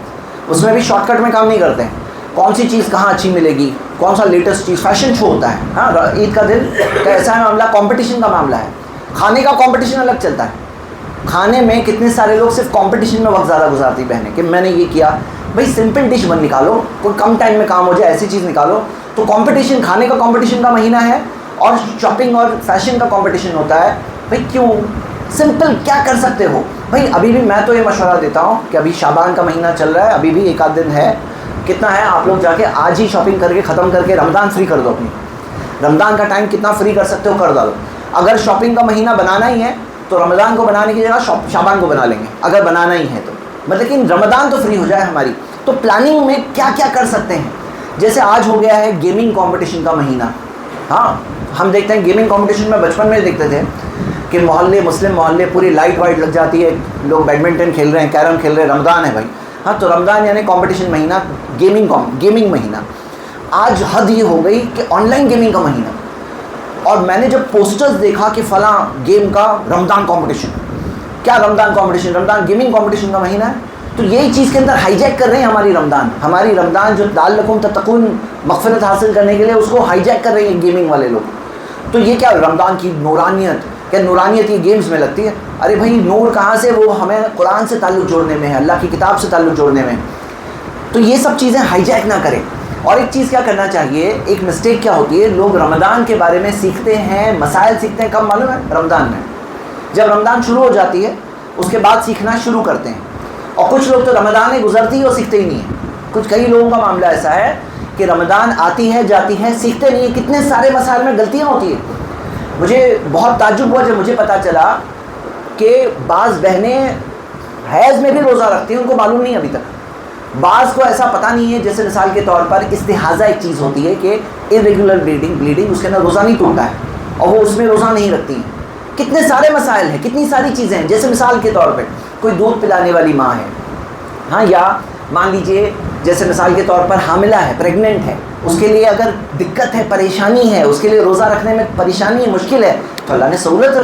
اس میں بھی شارٹ کٹ میں کام نہیں کرتے ہیں. کون سی چیز کہاں اچھی ملے گی، کون سا لیٹسٹ چیز، فیشن شو ہوتا ہے. ہاں عید کا دن تو ایسا ہے معاملہ، کمپٹیشن کا معاملہ ہے. کھانے کا کمپٹیشن الگ چلتا ہے. کھانے میں کتنے سارے لوگ صرف کمپٹیشن میں وقت زیادہ گزارتی بہنیں کہ میں نے یہ کیا. بھائی سمپل ڈش بن نکالو، کوئی کم ٹائم میں کام ہو جائے ایسی چیز نکالو. تو کمپٹیشن، کھانے کا کمپٹیشن کا مہینہ ہے، اور شاپنگ اور فیشن کا کمپٹیشن ہوتا ہے. بھائی کیوں؟ سمپل کیا کر سکتے ہو بھائی. ابھی بھی میں تو یہ مشورہ دیتا ہوں کہ ابھی شعبان کا مہینہ چل رہا ہے، ابھی بھی ایک آدھ دن ہے. کتنا ہے، آپ لوگ جا کے آج ہی شاپنگ کر کے ختم کر کے رمضان فری کر دو. اپنی رمضان کا ٹائم کتنا فری کر سکتے ہو کر ڈالو. اگر شاپنگ کا مہینہ بنانا ہی ہے تو رمضان کو بنانے کی جگہ شعبان کو بنا لیں گے اگر بنانا ہی ہے تو. لیکن رمضان تو فری ہو جائے ہماری. تو پلاننگ میں کیا کیا کر سکتے ہیں؟ جیسے آج ہو گیا ہے گیمنگ کمپٹیشن کا مہینہ. ہاں ہم دیکھتے ہیں گیمنگ کمپٹیشن میں بچپن میں دیکھتے تھے کہ محلے مسلم محلے پوری لائٹ وائٹ لگ جاتی ہے, لوگ بیڈمنٹن کھیل رہے ہیں, کیرم کھیل رہے ہیں, رمضان ہے بھائی. ہاں تو رمضان یعنی کمپٹیشن مہینہ, گیمنگ مہینہ. آج حد یہ ہو گئی کہ آن لائن گیمنگ کا مہینہ. اور میں نے جب پوسٹرز دیکھا کہ فلاں گیم کا رمضان کمپٹیشن, کیا رمضان کمپٹیشن, رمضان گیمنگ کمپٹیشن کا مہینہ ہے, تو یہی چیز کے اندر ہائی جیک کر رہے ہیں ہماری رمضان جو لعلکم تتقون مغفرت حاصل کرنے کے لیے اس کو ہائی جیک کر رہے ہیں گیمنگ والے لوگ. تو یہ کیا رمضان کی نورانیت, کیا نورانیت یہ گیمز میں لگتی ہے؟ ارے بھائی نور کہاں سے, وہ ہمیں قرآن سے تعلق جوڑنے میں ہے, اللہ کی کتاب سے تعلق جوڑنے میں. تو یہ سب چیزیں ہائی جیک نہ کریں. اور ایک چیز کیا کرنا چاہیے, ایک مسٹیک کیا ہوتی ہے, لوگ رمضان کے بارے میں سیکھتے ہیں, مسائل سیکھتے ہیں, کب معلوم ہے؟ رمضان میں. جب رمضان شروع ہو جاتی ہے اس کے بعد سیکھنا شروع کرتے ہیں. اور کچھ لوگ تو رمضان گزرتی ہے اور سیکھتے ہی نہیں ہیں. کئی لوگوں کا معاملہ ایسا ہے کہ رمضان آتی ہے جاتی ہے, سیکھتے نہیں ہیں. کتنے سارے مسائل میں غلطیاں ہوتی ہیں. مجھے بہت تعجب ہوا جب مجھے پتہ چلا کہ بعض بہنیں حیض میں بھی روزہ رکھتی ہیں, ان کو معلوم نہیں ابھی تک. بعض کو ایسا پتہ نہیں ہے, جیسے مثال کے طور پر استحاضہ ایک چیز ہوتی ہے کہ ارریگولر بلیڈنگ, اس کے اندر روزہ نہیں ٹوٹتا ہے اور وہ اس میں روزہ نہیں رکھتی ہیں. کتنے سارے مسائل ہیں, کتنی ساری چیزیں ہیں. جیسے مثال کے طور پہ کوئی دودھ پلانے والی ماں ہے, ہاں, یا مان لیجئے جیسے مثال کے طور پر حاملہ ہے, پریگننٹ ہے, اس کے لیے اگر دقت ہے, پریشانی ہے, اس کے لیے روزہ رکھنے میں پریشانی ہے, مشکل ہے, تو اللہ نے سہولت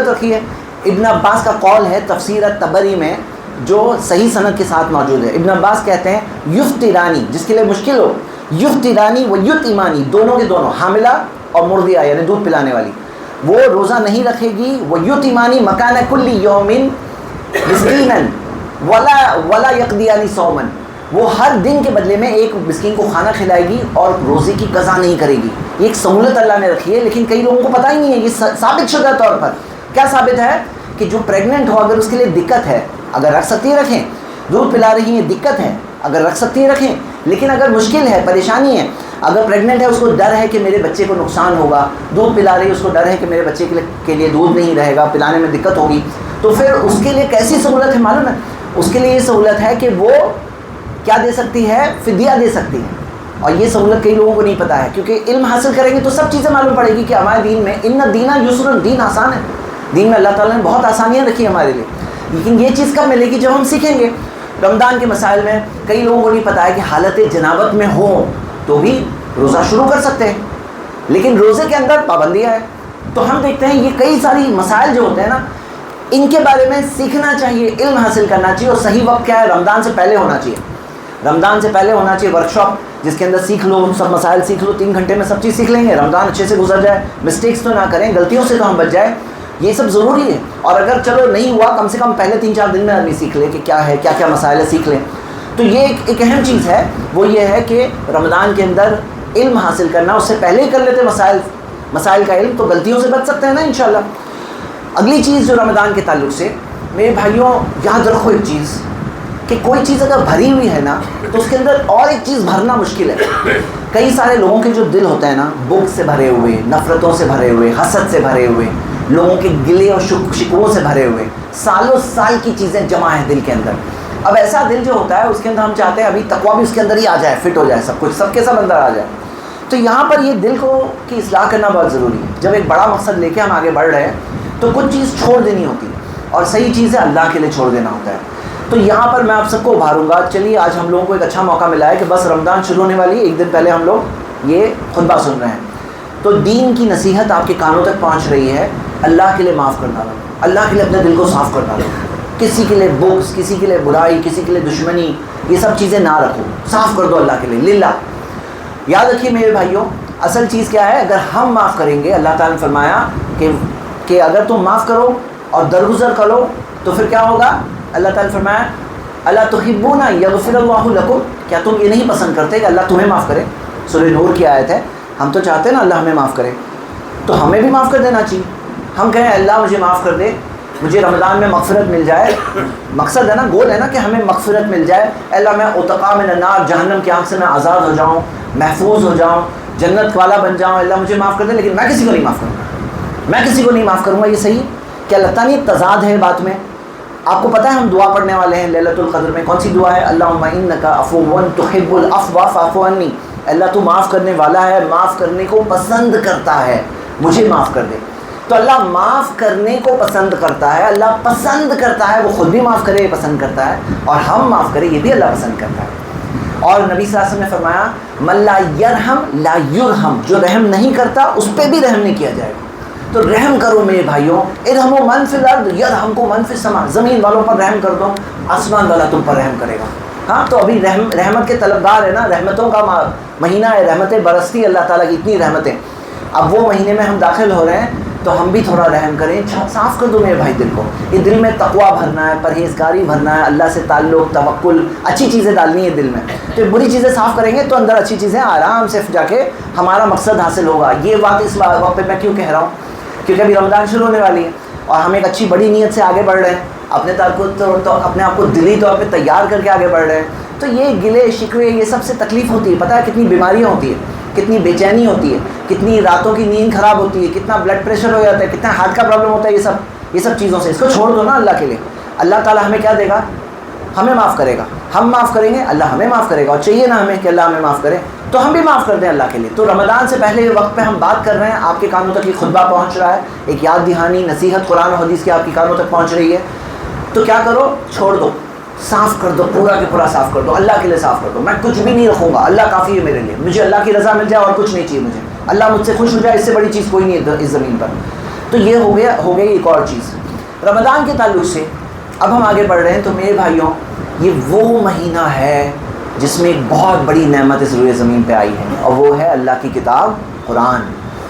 رکھی ہے. ابن عباس کا قول ہے تفسیر الطبری میں جو صحیح سند کے ساتھ موجود ہے. ابن عباس کہتے ہیں یفترانی, جس کے لیے مشکل ہو, یفترانی و یتیمانی, دونوں کے دونوں, حاملہ اور مرضعہ یعنی دودھ پلانے والی, وہ روزہ نہیں رکھے گی. و یتیمانی مکان کل یوم مسکینا ولا یقضیان صوما, وہ ہر دن کے بدلے میں ایک مسکین کو کھانا کھلائے گی اور روزے کی قضا نہیں کرے گی. یہ ایک سہولت اللہ نے رکھی ہے, لیکن کئی لوگوں کو پتہ ہی نہیں ہے. یہ ثابت شدہ طور پر کیا ثابت ہے کہ جو پریگننٹ ہو, اگر اس کے لیے دقت ہے, اگر رکھ سکتی ہے رکھیں. دودھ پلا رہی ہیں, دقت ہے, اگر رکھ سکتی ہے رکھیں. لیکن اگر مشکل ہے, پریشانی ہے, اگر پریگننٹ ہے, اس کو ڈر ہے کہ میرے بچے کو نقصان ہوگا, دودھ پلا رہی ہے, اس کو ڈر ہے کہ میرے بچے کے لیے دودھ نہیں رہے گا, پلانے میں دقت ہوگی, تو پھر اس کے لیے کیسی سہولت ہے معلوم ہے؟ اس کے لیے یہ سہولت ہے کہ وہ کیا دے سکتی ہے, فدیہ دے سکتی ہے. اور یہ سہولت کئی لوگوں کو نہیں پتہ ہے, کیونکہ علم حاصل کریں گے تو سب چیزیں معلوم پڑے گی کہ ہمارے دین میں ان دینا یسر, دین آسان ہے. دین میں اللہ تعالیٰ نے بہت آسانیاں رکھی ہمارے لیے. لیکن یہ چیز کب ملے گی؟ جب ہم سیکھیں گے. رمضان کے مسائل میں کئی لوگوں کو نہیں پتہ ہے کہ حالت جنابت میں ہو تو بھی روزہ شروع کر سکتے ہیں, لیکن روزے کے اندر پابندیاں ہیں. تو ہم دیکھتے ہیں یہ کئی ساری مسائل جو ہوتے ہیں نا, ان کے بارے میں سیکھنا چاہیے, علم حاصل کرنا چاہیے. اور صحیح وقت کیا ہے؟ رمضان سے پہلے ہونا چاہیے. رمضان سے پہلے ہونا چاہیے ورکشاپ, جس کے اندر سیکھ لو, سب مسائل سیکھ لو, 3 گھنٹے میں سب چیز سیکھ لیں گے. رمضان اچھے سے گزر جائے, مسٹیکس تو نہ کریں, غلطیوں سے تو ہم بچ جائیں. یہ سب ضروری ہے. اور اگر چلو نہیں ہوا, کم سے کم پہلے 3-4 دن میں آدمی سیکھ لے کہ کیا ہے, کیا کیا مسائل ہے, سیکھ لیں. تو یہ ایک اہم چیز ہے, وہ یہ ہے کہ رمضان کے اندر علم حاصل کرنا. اس سے پہلے ہی کر لیتے مسائل کا علم, تو غلطیوں سے بچ سکتے ہیں نا انشاءاللہ. اگلی چیز جو رمضان کے تعلق سے, میرے بھائیوں یاد رکھو ایک چیز, کہ کوئی چیز اگر بھری ہوئی ہے نا, تو اس کے اندر اور ایک چیز بھرنا مشکل ہے. کئی سارے لوگوں کے جو دل ہوتا ہے نا, بغض سے بھرے ہوئے, نفرتوں سے بھرے ہوئے, حسد سے بھرے ہوئے, لوگوں کے گلے اور شکووں سے بھرے ہوئے, سالوں سال کی چیزیں جمع ہیں دل کے اندر. اب ایسا دل جو ہوتا ہے اس کے اندر ہم چاہتے ہیں ابھی تقویٰ بھی اس کے اندر ہی آ جائے, فٹ ہو جائے, سب کچھ سب کے سب اندر آ جائے. تو یہاں پر یہ دل کی اصلاح کرنا بہت ضروری ہے. جب ایک بڑا مقصد لے کے ہم آگے بڑھ رہے ہیں تو کچھ چیز چھوڑ دینی ہوتی ہے, اور صحیح چیز ہے اللہ کے لیے چھوڑ دینا ہوتا ہے. تو یہاں پر میں آپ سب کو ابھاروں گا. چلیے آج ہم لوگوں کو ایک اچھا موقع ملا ہے کہ بس رمضان شروع ہونے والی ہے, 1 دن پہلے ہم لوگ یہ خطبہ سن رہے ہیں, تو دین کی نصیحت آپ کے کانوں تک پہنچ رہی ہے. اللہ کے لیے معاف کر ڈالو, اللہ کے لیے اپنے دل کو صاف کر ڈالو. کسی کے لیے بغض, کسی کے لیے برائی, کسی کے لیے دشمنی, یہ سب چیزیں نہ رکھو, صاف کر دو اللہ کے لیے, للہ. یاد رکھیے میرے بھائیوں, اصل چیز کیا ہے؟ اگر ہم معاف کریں گے, اللہ تعالیٰ نے فرمایا کہ اگر تم معاف کرو اور درگزر کرو تو پھر کیا ہوگا؟ اللہ تعالیٰ نے فرمایا الا تحبون یغفر اللہ لکم, کیا تم یہ نہیں پسند کرتے کہ اللہ تمہیں معاف کرے؟ سورہ نور کی آیت ہے. ہم تو چاہتے ہیں نا اللہ ہمیں معاف کرے, تو ہمیں بھی معاف کر دینا چاہیے. ہم کہیں اللہ مجھے معاف کر دے, مجھے رمضان میں مغفرت مل جائے. مقصد ہے نا, گول ہے نا کہ ہمیں مغفرت مل جائے. اللہ میں اتقا من النار, جہنم کی آنکھ سے میں آزاد ہو جاؤں, محفوظ ہو جاؤں, جنت والا بن جاؤں. اللہ مجھے معاف کر دے, لیکن میں کسی کو نہیں معاف کروں گا, میں کسی کو نہیں معاف کروں گا. یہ صحیح؟ کیا لگتا نہیں تضاد ہے بات میں؟ آپ کو پتہ ہے ہم دعا پڑھنے والے ہیں لیلۃ القدر میں، کون سی دعا ہے؟ اللہم انک عفو تحب العفو فاعف عنی، اللہ تو معاف کرنے والا ہے، معاف کرنے کو پسند کرتا ہے، مجھے معاف کر دے۔ تو اللہ معاف کرنے کو پسند کرتا ہے، اللہ پسند کرتا ہے، وہ خود بھی معاف کرے یہ پسند کرتا ہے، اور ہم معاف کریں یہ بھی اللہ پسند کرتا ہے۔ اور نبی صلی اللہ علیہ وسلم نے فرمایا من لا یرحم لا یرحم، جو رحم نہیں کرتا اس پہ بھی رحم نہیں کیا جائے گا۔ تو رحم کرو میرے بھائیوں، ارحموا من فی الارض یرحمکم من فی السماء، زمین والوں پر رحم کر دو آسمان والا تم پر رحم کرے گا۔ ہاں تو ابھی رحمت کے طلبگار ہے نا، رحمتوں کا مہینہ ہے، رحمتیں برستی اللہ تعالیٰ کی اتنی رحمتیں، اب وہ مہینے میں ہم داخل ہو رہے ہیں تو ہم بھی تھوڑا رحم کریں، صاف کر دو میرے بھائی دل کو، یہ دل میں تقویٰ بھرنا ہے، پرہیزگاری بھرنا ہے، اللہ سے تعلق، توکل، اچھی چیزیں ڈالنی ہے دل میں، تو بری چیزیں صاف کریں گے تو اندر اچھی چیزیں آرام سے جا کے ہمارا مقصد حاصل ہوگا۔ یہ بات اس وقت پہ میں کیوں کہہ رہا ہوں؟ کیونکہ ابھی رمضان شروع ہونے والی ہے اور ہم ایک اچھی بڑی نیت سے آگے بڑھ رہے ہیں، اپنے آپ کو دلی طور پہ تیار کر کے آگے بڑھ رہے ہیں، تو یہ گلے شکوے یہ سب سے تکلیف ہوتی ہے، پتہ ہے کتنی بیماریاں ہوتی ہے، کتنی بے چینی ہوتی ہے، کتنی راتوں کی نیند خراب ہوتی ہے، کتنا بلڈ پریشر ہو جاتا ہے، کتنا ہارٹ کا پرابلم ہوتا ہے، یہ سب چیزوں سے اس کو چھوڑ دو نا اللہ کے لیے۔ اللہ تعالیٰ ہمیں کیا دے گا؟ ہمیں معاف کرے گا، ہم معاف کریں گے اللہ ہمیں معاف کرے گا، اور چاہیے نا ہمیں کہ اللہ ہمیں معاف کرے تو ہم بھی معاف کر دیں اللہ کے لیے۔ تو رمضان سے پہلے یہ وقت پہ ہم بات کر رہے ہیں، آپ کے کانوں تک یہ خطبہ پہنچ رہا ہے، ایک یاد دہانی نصیحت قرآن و حدیث کی آپ کے کانوں تک پہنچ رہی ہے، تو کیا کرو؟ چھوڑ دو، صاف کر دو، پورا کے پورا صاف کر دو، اللہ کے لیے صاف کر دو، میں کچھ بھی نہیں رکھوں گا، اللہ کافی ہے میرے لیے، مجھے اللہ کی رضا مل جائے اور کچھ نہیں چاہیے مجھے، اللہ مجھ سے خوش ہو جائے، اس سے بڑی چیز کوئی نہیں ہے اس زمین پر۔ تو یہ ہو گئی ایک اور چیز رمضان کے تعلق سے۔ اب ہم آگے بڑھ رہے ہیں، تو میرے بھائیوں یہ وہ مہینہ ہے جس میں ایک بہت بڑی نعمت اس روئے زمین پہ آئی ہے، اور وہ ہے اللہ کی کتاب قرآن۔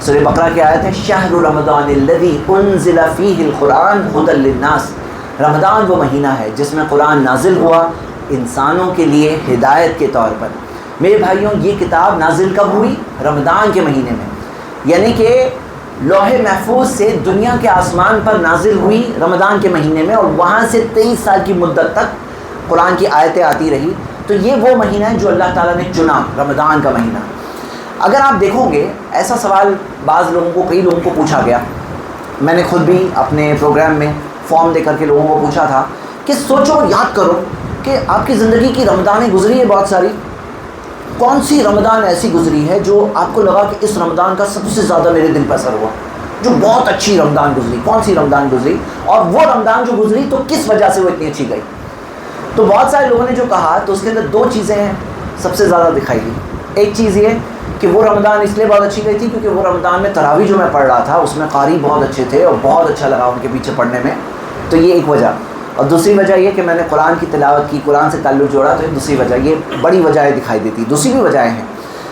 سورہ بقرہ کی آیت ہے شہر رمضان الذی انزل فیہ القرآن ھدی للناس، رمضان وہ مہینہ ہے جس میں قرآن نازل ہوا انسانوں کے لیے ہدایت کے طور پر۔ میرے بھائیوں یہ کتاب نازل کب ہوئی؟ رمضان کے مہینے میں، یعنی کہ لوح محفوظ سے دنیا کے آسمان پر نازل ہوئی رمضان کے مہینے میں، اور وہاں سے 23 سال کی مدت تک قرآن کی آیتیں آتی رہی۔ تو یہ وہ مہینہ ہے جو اللہ تعالیٰ نے چنا، رمضان کا مہینہ۔ اگر آپ دیکھو گے ایسا سوال کئی لوگوں کو پوچھا گیا، میں نے خود بھی اپنے پروگرام میں فارم دے کر کے لوگوں کو پوچھا تھا کہ سوچو، یاد کرو کہ آپ کی زندگی کی رمضانیں گزری ہے بہت ساری، کون سی رمضان ایسی گزری ہے جو آپ کو لگا کہ اس رمضان کا سب سے زیادہ میرے دل پر اثر ہوا، جو بہت اچھی رمضان گزری؟ کون سی رمضان گزری، اور وہ رمضان جو گزری تو کس وجہ سے وہ اتنی اچھی گئی؟ تو بہت سارے لوگوں نے جو کہا تو اس کے اندر دو چیزیں سب سے زیادہ دکھائی دی۔ ایک چیز یہ کہ وہ رمضان اس لیے بہت اچھی گئی تھی کیونکہ وہ رمضان میں تراویح جو میں پڑھ رہا تھا اس میں قاری بہت اچھے تھے اور بہت اچھا لگا ان کے پیچھے پڑھنے میں، تو یہ ایک وجہ۔ اور دوسری وجہ یہ کہ میں نے قرآن کی تلاوت کی، قرآن سے تعلق جوڑا، تو یہ دوسری وجہ، یہ بڑی وجہیں دکھائی دیتی، دوسری بھی وجہیں ہیں۔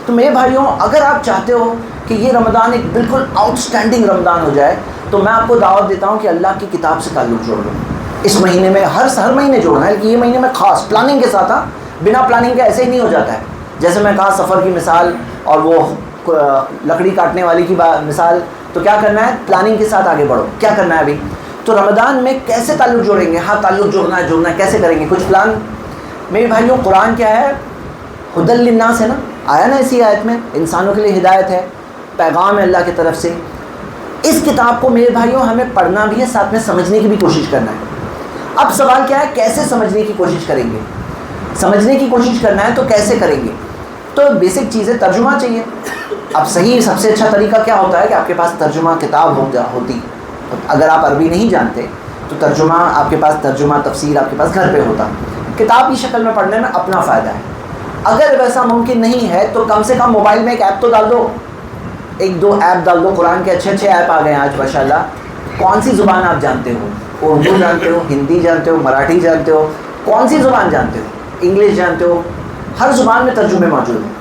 تو میرے بھائیوں اگر آپ چاہتے ہو کہ یہ رمضان ایک بالکل آؤٹ اسٹینڈنگ رمضان ہو جائے تو میں آپ کو دعوت دیتا ہوں کہ اللہ کی کتاب سے تعلق جوڑ لو اس مہینے میں، ہر مہینے جوڑنا ہے، کہ یہ مہینے میں خاص پلاننگ کے ساتھ، بنا پلاننگ کے ایسے ہی نہیں ہو جاتا ہے۔ جیسے میں کہا سفر کی مثال اور وہ لکڑی کاٹنے والی کی مثال، تو کیا کرنا ہے؟ پلاننگ کے ساتھ آگے بڑھو، کیا کرنا ہے ابھی؟ تو رمضان میں کیسے تعلق جوڑیں گے؟ ہاں تعلق جوڑنا ہے، کیسے کریں گے؟ کچھ پلان۔ میرے بھائیوں قرآن کیا ہے؟ ھدی للناس ہے نا، آیا نا اسی آیت میں، انسانوں کے لیے ہدایت ہے، پیغام ہے اللہ کی طرف سے۔ اس کتاب کو میرے بھائیوں ہمیں پڑھنا بھی ہے، ساتھ میں سمجھنے کی بھی کوشش کرنا ہے۔ اب سوال کیا ہے؟ کیسے سمجھنے کی کوشش کریں گے؟ سمجھنے کی کوشش کرنا ہے تو کیسے کریں گے؟ تو بیسک چیز ہے ترجمہ چاہیے۔ اب صحیح سب سے اچھا طریقہ کیا ہوتا ہے کہ آپ کے پاس ترجمہ کتاب ہوتی، اگر آپ عربی نہیں جانتے تو ترجمہ آپ کے پاس، ترجمہ تفسیر آپ کے پاس گھر پہ ہوتا، کتاب کی شکل میں پڑھنے میں اپنا فائدہ ہے۔ اگر ویسا ممکن نہیں ہے تو کم سے کم موبائل میں ایک ایپ تو ڈال دو، ایک دو ایپ ڈال دو، قرآن کے اچھے ایپ آ گئے ہیں آج ماشاء اللہ۔ کون سی زبان آپ جانتے ہو؟ اردو جانتے ہو، ہندی جانتے ہو، مراٹھی جانتے ہو، کون سی زبان جانتے ہو؟ انگلش جانتے ہو، ہر زبان میں ترجمے موجود ہیں،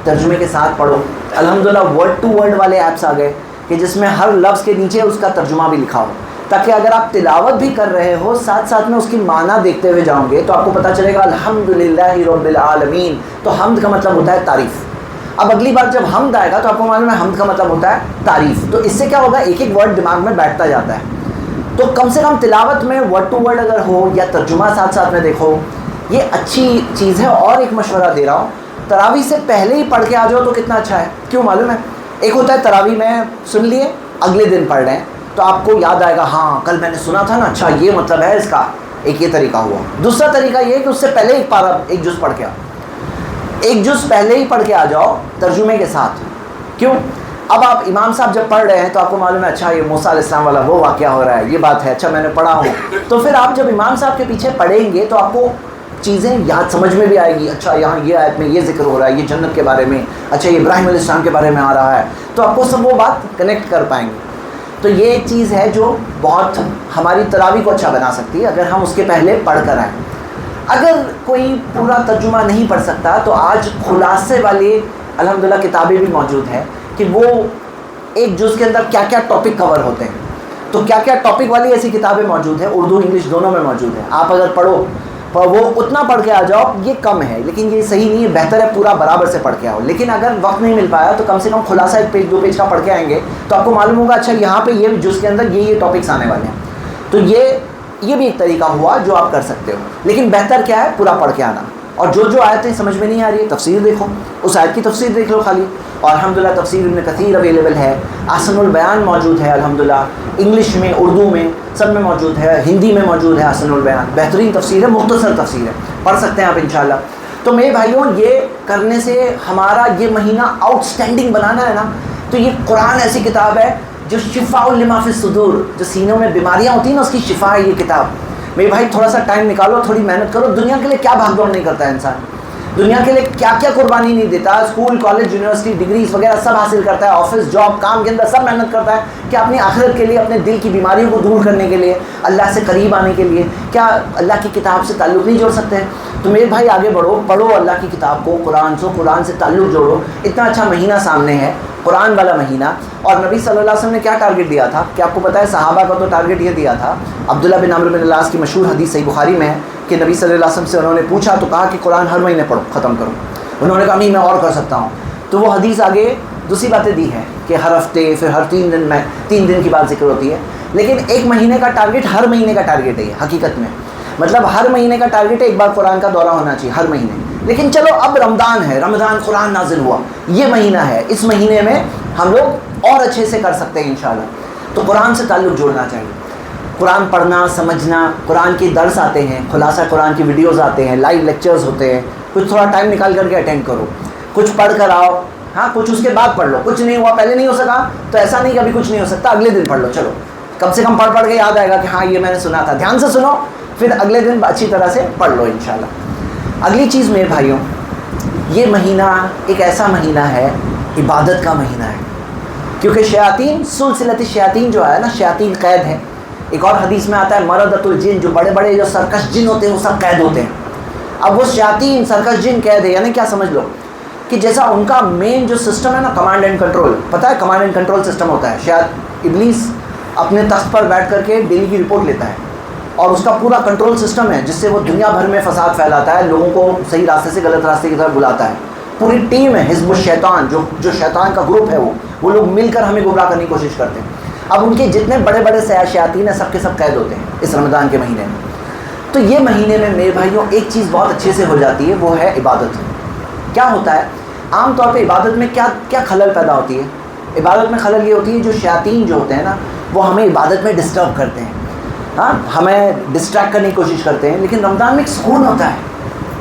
ترجمے کے ساتھ پڑھو۔ الحمدللہ ورڈ ٹو ورڈ والے ایپس آ گئے کہ جس میں ہر لفظ کے نیچے اس کا ترجمہ بھی لکھا ہو، تاکہ اگر آپ تلاوت بھی کر رہے ہو ساتھ ساتھ میں اس کی معنی دیکھتے ہوئے جاؤ گے تو آپ کو پتہ چلے گا الحمدللہ رب العالمین، تو حمد کا مطلب ہوتا ہے تعریف۔ اب اگلی بار جب حمد آئے گا تو آپ کو معلوم ہے حمد کا مطلب ہوتا ہے تعریف، تو اس سے کیا ہوگا؟ ایک ایک ورڈ دماغ میں بیٹھتا جاتا ہے۔ تو کم سے کم تلاوت میں ورڈ ٹو ورڈ اگر ہو یا ترجمہ ساتھ ساتھ میں دیکھو، یہ اچھی چیز ہے۔ اور ایک مشورہ دے رہا ہوں، تراویح سے پہلے ہی پڑھ کے آ جاؤ تو کتنا اچھا ہے۔ کیوں معلوم ہے؟ ایک ہوتا ہے تراویح میں سن لیے اگلے دن پڑھ رہے ہیں، تو آپ کو یاد آئے گا ہاں کل میں نے سنا تھا نا، اچھا یہ مطلب ہے اس کا. ایک یہ طریقہ ہوا. دوسرا طریقہ یہ ہے کہ اس سے پہلے ایک جز پڑھ کے آؤ. ایک جز پہلے ہی پڑھ کے آ جاؤ ترجمے کے ساتھ. کیوں؟ اب آپ امام صاحب جب پڑھ رہے ہیں تو آپ کو معلوم ہے اچھا یہ موسیٰ علیہ السلام والا وہ واقعہ ہو رہا ہے، یہ بات ہے، اچھا میں نے پڑھا ہوں. تو پھر آپ جب امام صاحب کے پیچھے پڑھیں گے تو آپ کو چیزیں یاد سمجھ میں بھی آئے گی. اچھا یہاں یہ آیت میں یہ ذکر ہو رہا ہے، یہ جنت کے بارے میں، اچھا یہ ابراہیم علیہ السلام کے بارے میں آ رہا ہے، تو آپ کو سب وہ بات کنیکٹ کر پائیں گے. تو یہ ایک چیز ہے جو بہت ہماری تراویح کو اچھا بنا سکتی ہے اگر ہم اس کے پہلے پڑھ کر آئیں. اگر کوئی پورا ترجمہ نہیں پڑھ سکتا تو آج خلاصے والے الحمدللہ کتابیں بھی موجود ہیں کہ وہ ایک جز کے اندر کیا کیا ٹاپک کور ہوتے ہیں. تو کیا کیا ٹاپک والی ایسی کتابیں موجود ہیں، اردو انگلش دونوں میں موجود ہیں. آپ اگر پڑھو وہ اتنا پڑھ کے آ جاؤ، یہ کم ہے لیکن یہ صحیح نہیں ہے، بہتر ہے پورا برابر سے پڑھ کے آؤ. لیکن اگر وقت نہیں مل پایا تو کم سے کم خلاصہ 1 پیج 2 پیج کا پڑھ کے آئیں گے تو آپ کو معلوم ہوگا اچھا یہاں پہ یہ جز کے اندر یہ ٹاپکس آنے والے ہیں. تو یہ بھی ایک طریقہ ہوا جو آپ کر سکتے ہو. لیکن بہتر کیا ہے، پورا پڑھ کے آنا. اور جو آیتیں سمجھ میں نہیں آ رہی ہے تفسیر دیکھو، اس آیت کی تفسیر دیکھ لو خالی. اور الحمدللہ تفسیر ابن کثیر اویلیبل ہے، احسن البیان موجود ہے الحمدللہ، انگلش میں اردو میں سب میں موجود ہے، ہندی میں موجود ہے احسن البیان. بہترین تفسیر ہے، مختصر تفسیر ہے، پڑھ سکتے ہیں آپ انشاءاللہ. تو میرے بھائیوں یہ کرنے سے ہمارا یہ مہینہ آؤٹ اسٹینڈنگ بنانا ہے نا. تو یہ قرآن ایسی کتاب ہے جو شفاء لما فی الصدور، جو سینوں میں بیماریاں ہوتی ہیں نا اس کی شفا ہے یہ کتاب. میرے بھائی تھوڑا سا ٹائم نکالو، تھوڑی محنت کرو. دنیا کے لیے کیا بھاگ دوڑ نہیں کرتا ہے انسان، دنیا کے لیے کیا کیا قربانی نہیں دیتا. اسکول کالج یونیورسٹی ڈگریز وغیرہ سب حاصل کرتا ہے، آفس جاب کام کے اندر سب محنت کرتا ہے کہ اپنی آخرت کے لیے، اپنے دل کی بیماریوں کو دور کرنے کے لیے، اللہ سے قریب آنے کے لیے. کیا اللہ کی کتاب سے تعلق نہیں جوڑ سکتے ہیں؟ تو میرے بھائی آگے بڑھو، پڑھو اللہ کی کتاب کو، قرآن سے تعلق جوڑو. اتنا اچھا مہینہ سامنے ہے، قرآن والا مہینہ. اور نبی صلی اللہ علیہ وسلم نے کیا ٹارگٹ دیا تھا کہ آپ کو پتہ ہے؟ صحابہ کا تو ٹارگٹ یہ دیا تھا. عبداللہ بن عمرو بن العاص کی مشہور حدیث صحیح بخاری میں ہے کہ نبی صلی اللہ علیہ وسلم سے انہوں نے پوچھا تو کہا کہ قرآن ہر مہینے پڑھو، ختم کرو. انہوں نے کہا نہیں میں اور کر سکتا ہوں. تو وہ حدیث آگے دوسری باتیں دی ہیں کہ ہر ہفتے، پھر ہر 3 دن میں 3 دن کی بات ذکر ہوتی ہے. لیکن ایک مہینے کا ٹارگٹ، ہر مہینے کا ٹارگٹ ہے یہ حقیقت میں. مطلب ہر مہینے کا ٹارگٹ ہے ایک بار قرآن کا دورہ ہونا چاہیے ہر مہینے. لیکن چلو اب رمضان ہے، رمضان قرآن نازل ہوا، یہ مہینہ ہے، اس مہینے میں ہم لوگ اور اچھے سے کر سکتے ہیں انشاءاللہ. تو قرآن سے تعلق جوڑنا چاہیے. قرآن پڑھنا، سمجھنا، قرآن کے درس آتے ہیں، خلاصہ قرآن کی ویڈیوز آتے ہیں، لائیو لیکچرز ہوتے ہیں. کچھ تھوڑا ٹائم نکال کر کے اٹینڈ کرو، کچھ پڑھ کر آؤ. ہاں کچھ اس کے بعد پڑھ لو. کچھ نہیں ہوا، پہلے نہیں ہو سکا تو ایسا نہیں کہ ابھی کچھ نہیں ہو سکتا، اگلے دن پڑھ لو. چلو کم سے کم پڑھ کے یاد آئے گا کہ ہاں یہ میں نے سنا تھا. دھیان سے سنو، پھر اگلے دن اچھی طرح سے پڑھ لو انشاءاللہ. اگلی چیز میرے بھائیوں، یہ مہینہ ایک ایسا مہینہ ہے، عبادت کا مہینہ ہے. کیونکہ شیاطین، سلسلۃ الشیاطین جو ہے نا، شیاطین قید ہے. ایک اور حدیث میں آتا ہے مرضۃ الجن، جو بڑے بڑے جو سرکش جن ہوتے ہیں وہ سب قید ہوتے ہیں. اب وہ شیاطین سرکش جن قید ہے، یعنی کیا سمجھ لو کہ جیسا ان کا مین جو سسٹم ہے نا، کمانڈ اینڈ کنٹرول. پتہ ہے کمانڈ اینڈ کنٹرول سسٹم ہوتا ہے. ابلیس اپنے تخت پر بیٹھ کر کے ڈیلی کی رپورٹ لیتا ہے اور اس کا پورا کنٹرول سسٹم ہے جس سے وہ دنیا بھر میں فساد پھیلاتا ہے، لوگوں کو صحیح راستے سے غلط راستے کی طرف بلاتا ہے. پوری ٹیم ہے حزب الشیطان، جو شیطان کا گروپ ہے، وہ لوگ مل کر ہمیں گمراہ کرنے کی کوشش کرتے ہیں. اب ان کے جتنے بڑے بڑے شیاطین ہیں سب کے سب قید ہوتے ہیں اس رمضان کے مہینے میں. تو یہ مہینے میں میرے بھائیوں ایک چیز بہت اچھے سے ہو جاتی ہے، وہ ہے عبادت. کیا ہوتا ہے عام طور پہ عبادت میں کیا خلل پیدا ہوتی ہے؟ عبادت میں خلل یہ ہوتی ہے جو شیاطین جو ہوتے ہیں نا وہ ہمیں عبادت میں ڈسٹرب کرتے ہیں، ہاں ہمیں ڈسٹریکٹ کرنے کی کوشش کرتے ہیں. لیکن رمضان میں ایک سکون ہوتا ہے،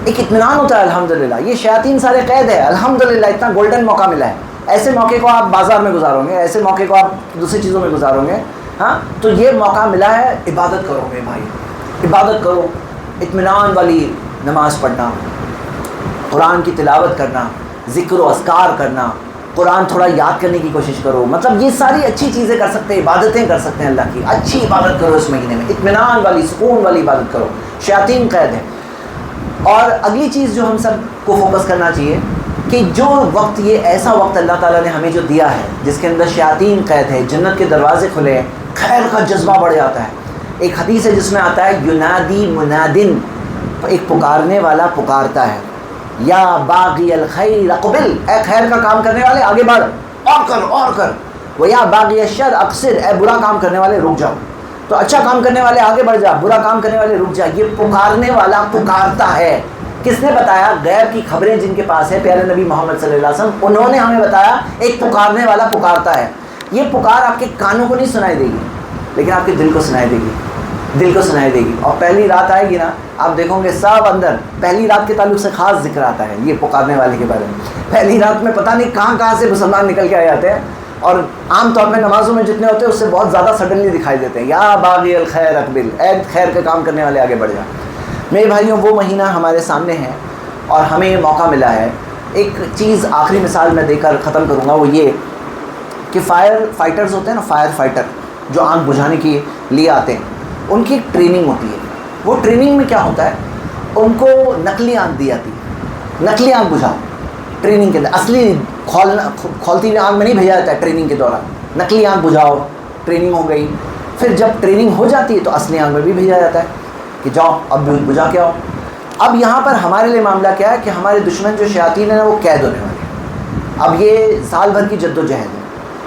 ایک اطمینان ہوتا ہے الحمدللہ. یہ شیاطین سارے قید ہے الحمدللہ، اتنا گولڈن موقع ملا ہے. ایسے موقع کو آپ بازار میں گزارو گے، ایسے موقع کو آپ دوسری چیزوں میں گزارو گے. ہاں تو یہ موقع ملا ہے، عبادت کرو میرے بھائی، عبادت کرو. اطمینان والی نماز پڑھنا، قرآن کی تلاوت کرنا، ذکر و اذکار کرنا، قرآن تھوڑا یاد کرنے کی کوشش کرو. مطلب یہ ساری اچھی چیزیں کر سکتے ہیں، عبادتیں کر سکتے ہیں. اللہ کی اچھی عبادت کرو اس مہینے میں، اطمینان والی سکون والی عبادت کرو. شیاطین قید ہے. اور اگلی چیز جو ہم سب کو فوکس کرنا چاہیے کہ جو وقت، یہ ایسا وقت اللہ تعالیٰ نے ہمیں جو دیا ہے جس کے اندر شیاطین قید ہے، جنت کے دروازے کھلے ہیں، خیر کا جذبہ بڑھ جاتا ہے. ایک حدیث ہے جس میں آتا ہے ینادی منادن، ایک پکارنے والا پکارتا ہے، یا باغی الخیر اقبل، اے خیر کا کام کرنے والے آگے بڑھ، اور کر اور کر. وہ یا باغی الشر اقصر، اے برا کام کرنے والے رک جاؤ. تو اچھا کام کرنے والے آگے بڑھ جا، برا کام کرنے والے رک جا. یہ پکارنے والا پکارتا ہے. کس نے بتایا؟ غیب کی خبریں جن کے پاس ہے، پیارے نبی محمد صلی اللہ علیہ وسلم، انہوں نے ہمیں بتایا ایک پکارنے والا پکارتا ہے. یہ پکار آپ کے کانوں کو نہیں سنائی دے گی، لیکن آپ کے دل کو سنائی دے گی، دل کو سنائی دے گی. اور پہلی رات آئے گی نا، آپ دیکھو گے سب اندر پہلی رات کے تعلق سے خاص ذکر آتا ہے یہ پکارنے والے کے بارے میں. پہلی رات میں پتہ نہیں کہاں سے مسلمان نکل کے آ جاتے ہیں، اور عام طور پہ نمازوں میں جتنے ہوتے ہیں اس سے بہت زیادہ سڈنلی دکھائی دیتے ہیں. یا باغی الخیر اقبل، اے خیر کا کام کرنے والے آگے بڑھ جا. میرے بھائیوں، وہ مہینہ ہمارے سامنے ہے اور ہمیں یہ موقع ملا ہے. ایک چیز آخری مثال میں دے کر ختم کروں گا، وہ یہ کہ فائر فائٹرز ہوتے ہیں نا، فائر فائٹر جو آگ بجھانے کے لیے آتے ہیں، ان کی ایک ٹریننگ ہوتی ہے. وہ ٹریننگ میں کیا ہوتا ہے، ان کو نقلی آگ دی جاتی ہے. نقلی آگ بجھاؤ ٹریننگ کے اندر، اصلی کھولتی ہوئی آگ میں نہیں بھیجا جاتا ہے ٹریننگ کے دوران. نقلی آگ بجھاؤ، ٹریننگ ہو گئی. پھر جب ٹریننگ ہو جاتی ہے تو اصلی آگ میں بھی بھیجا جاتا ہے کہ جاؤ اب بجھا کے آؤ. اب یہاں پر ہمارے لیے معاملہ کیا ہے کہ ہمارے دشمن جو شیاطین ہیں وہ قید ہونے والے ہیں. اب یہ سال بھر کی جد و جہد ہے.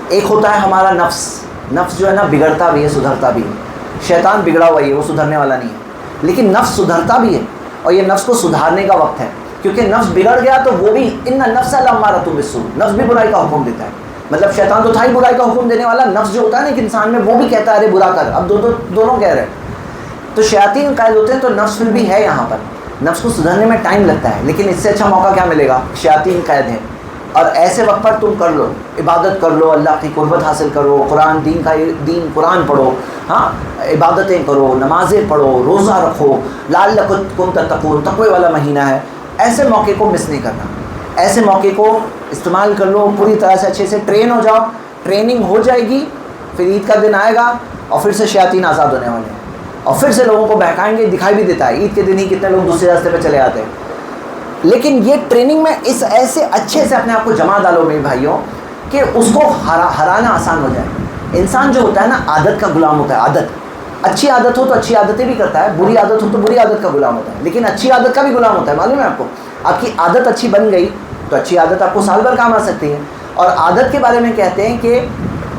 ایک ہوتا ہے ہمارا نفس. نفس جو ہے نا بگڑتا بھی ہے، سدھرتا بھی ہے. شیطان بگڑا ہوا ہی ہے، وہ سدھرنے والا نہیں ہے. لیکن نفس سدھرتا بھی ہے، اور یہ نفس کو سدھارنے کا وقت ہے. کیونکہ نفس بگڑ گیا تو وہ بھی ان النفس لامارۃ بالسوء، نفس بھی برائی کا حکم دیتا ہے. مطلب شیطان تو تھا ہی برائی کا حکم دینے والا، نفس جو ہوتا ہے نا ایک انسان میں، وہ بھی کہتا ہے ارے برا کر. اب دونوں کہہ رہے ہیں. تو شیاطین قید ہوتے ہیں تو نفس پھر بھی ہے یہاں پر. نفس کو سدھرنے میں ٹائم لگتا ہے، لیکن اس سے اچھا موقع کیا ملے گا؟ شیاطین قید ہے. اور ایسے وقت پر تم کر لو، عبادت کر لو، اللہ کی قربت حاصل کرو، قرآن قرآن پڑھو، ہاں عبادتیں کرو، نمازیں پڑھو، روزہ رکھو. لعلکم تتقون، تقوی والا مہینہ ہے. ایسے موقع کو مس نہیں کرنا. ایسے موقع کو استعمال کر لو، پوری طرح سے اچھے سے ٹرین ہو جاؤ. ٹریننگ ہو جائے گی، پھر عید کا دن آئے گا اور پھر سے شیاطین آزاد ہونے والے ہیں اور پھر سے لوگوں کو بہکائیں گے. دکھائی بھی دیتا ہے عید کے دن ہی کتنے لوگ دوسرے راستے پہ چلے آتے ہیں. لیکن یہ ٹریننگ میں اس ایسے اچھے سے اپنے آپ کو جما ڈالو میرے بھائیوں کہ اس کو ہرانا آسان ہو جائے. انسان جو ہوتا ہے نا عادت کا غلام ہوتا ہے. عادت اچھی عادت ہو تو اچھی عادتیں بھی کرتا ہے، بری عادت ہو تو بری عادت کا غلام ہوتا ہے. لیکن اچھی عادت کا بھی غلام ہوتا ہے. معلوم ہے آپ کو، آپ کی عادت اچھی بن گئی تو اچھی عادت آپ کو سال بھر کام آ سکتی ہے. اور عادت کے بارے میں کہتے ہیں کہ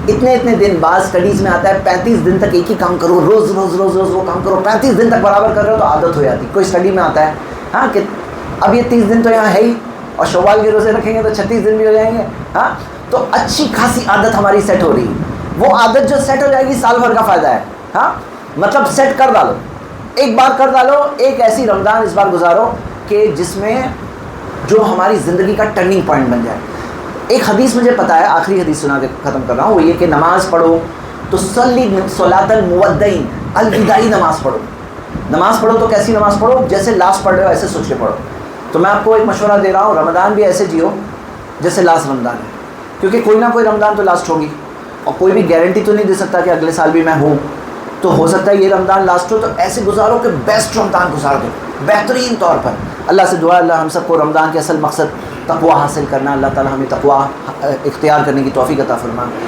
اتنے دن بعد اسٹڈیز میں آتا ہے 35 دن تک ایک ہی کام کرو، روز وہ کام کرو، 35 دن تک برابر کر رہے ہو تو عادت ہو جاتی. کوئی اسٹڈی میں آتا ہے ہاں کہ اب یہ 30 دن تو یہاں ہے ہی، اور شوال کے روزے رکھیں گے تو 36 دن بھی ہو جائیں گے. ہاں تو اچھی خاصی عادت ہماری سیٹ ہو رہی ہے. وہ عادت جو سیٹ ہو جائے گی سال بھر کا فائدہ ہے. ہاں مطلب سیٹ کر ڈالو، ایک بار کر ڈالو. ایک ایسی رمضان اس بار گزارو کہ جس میں جو ہماری زندگی کا ٹرننگ پوائنٹ بن جائے. ایک حدیث مجھے پتا ہے، آخری حدیث سنا کے ختم کر رہا ہوں، وہ یہ کہ نماز پڑھو تو صلی صلاۃ المودعین، الوداعی نماز پڑھو. نماز پڑھو تو کیسی نماز پڑھو؟ جیسے لاسٹ پڑھ رہے ہو ایسے سوچ کے پڑھو. تو میں آپ کو ایک مشورہ دے رہا ہوں، رمضان بھی ایسے جیو جیسے لاسٹ رمضان ہے. کیونکہ کوئی نہ کوئی رمضان تو لاسٹ ہوگی، اور کوئی بھی گارنٹی تو نہیں دے سکتا کہ اگلے سال بھی میں ہوں. تو ہو سکتا ہے یہ رمضان لاسٹ ہو، تو ایسے گزارو کہ بیسٹ رمضان گزار دو بہترین طور پر. اللہ سے دعا اللہ ہم سب کو رمضان کے اصل مقصد تقوی حاصل کرنا. اللہ تعالی ہمیں تقوی اختیار کرنے کی توفیق عطا فرمائے.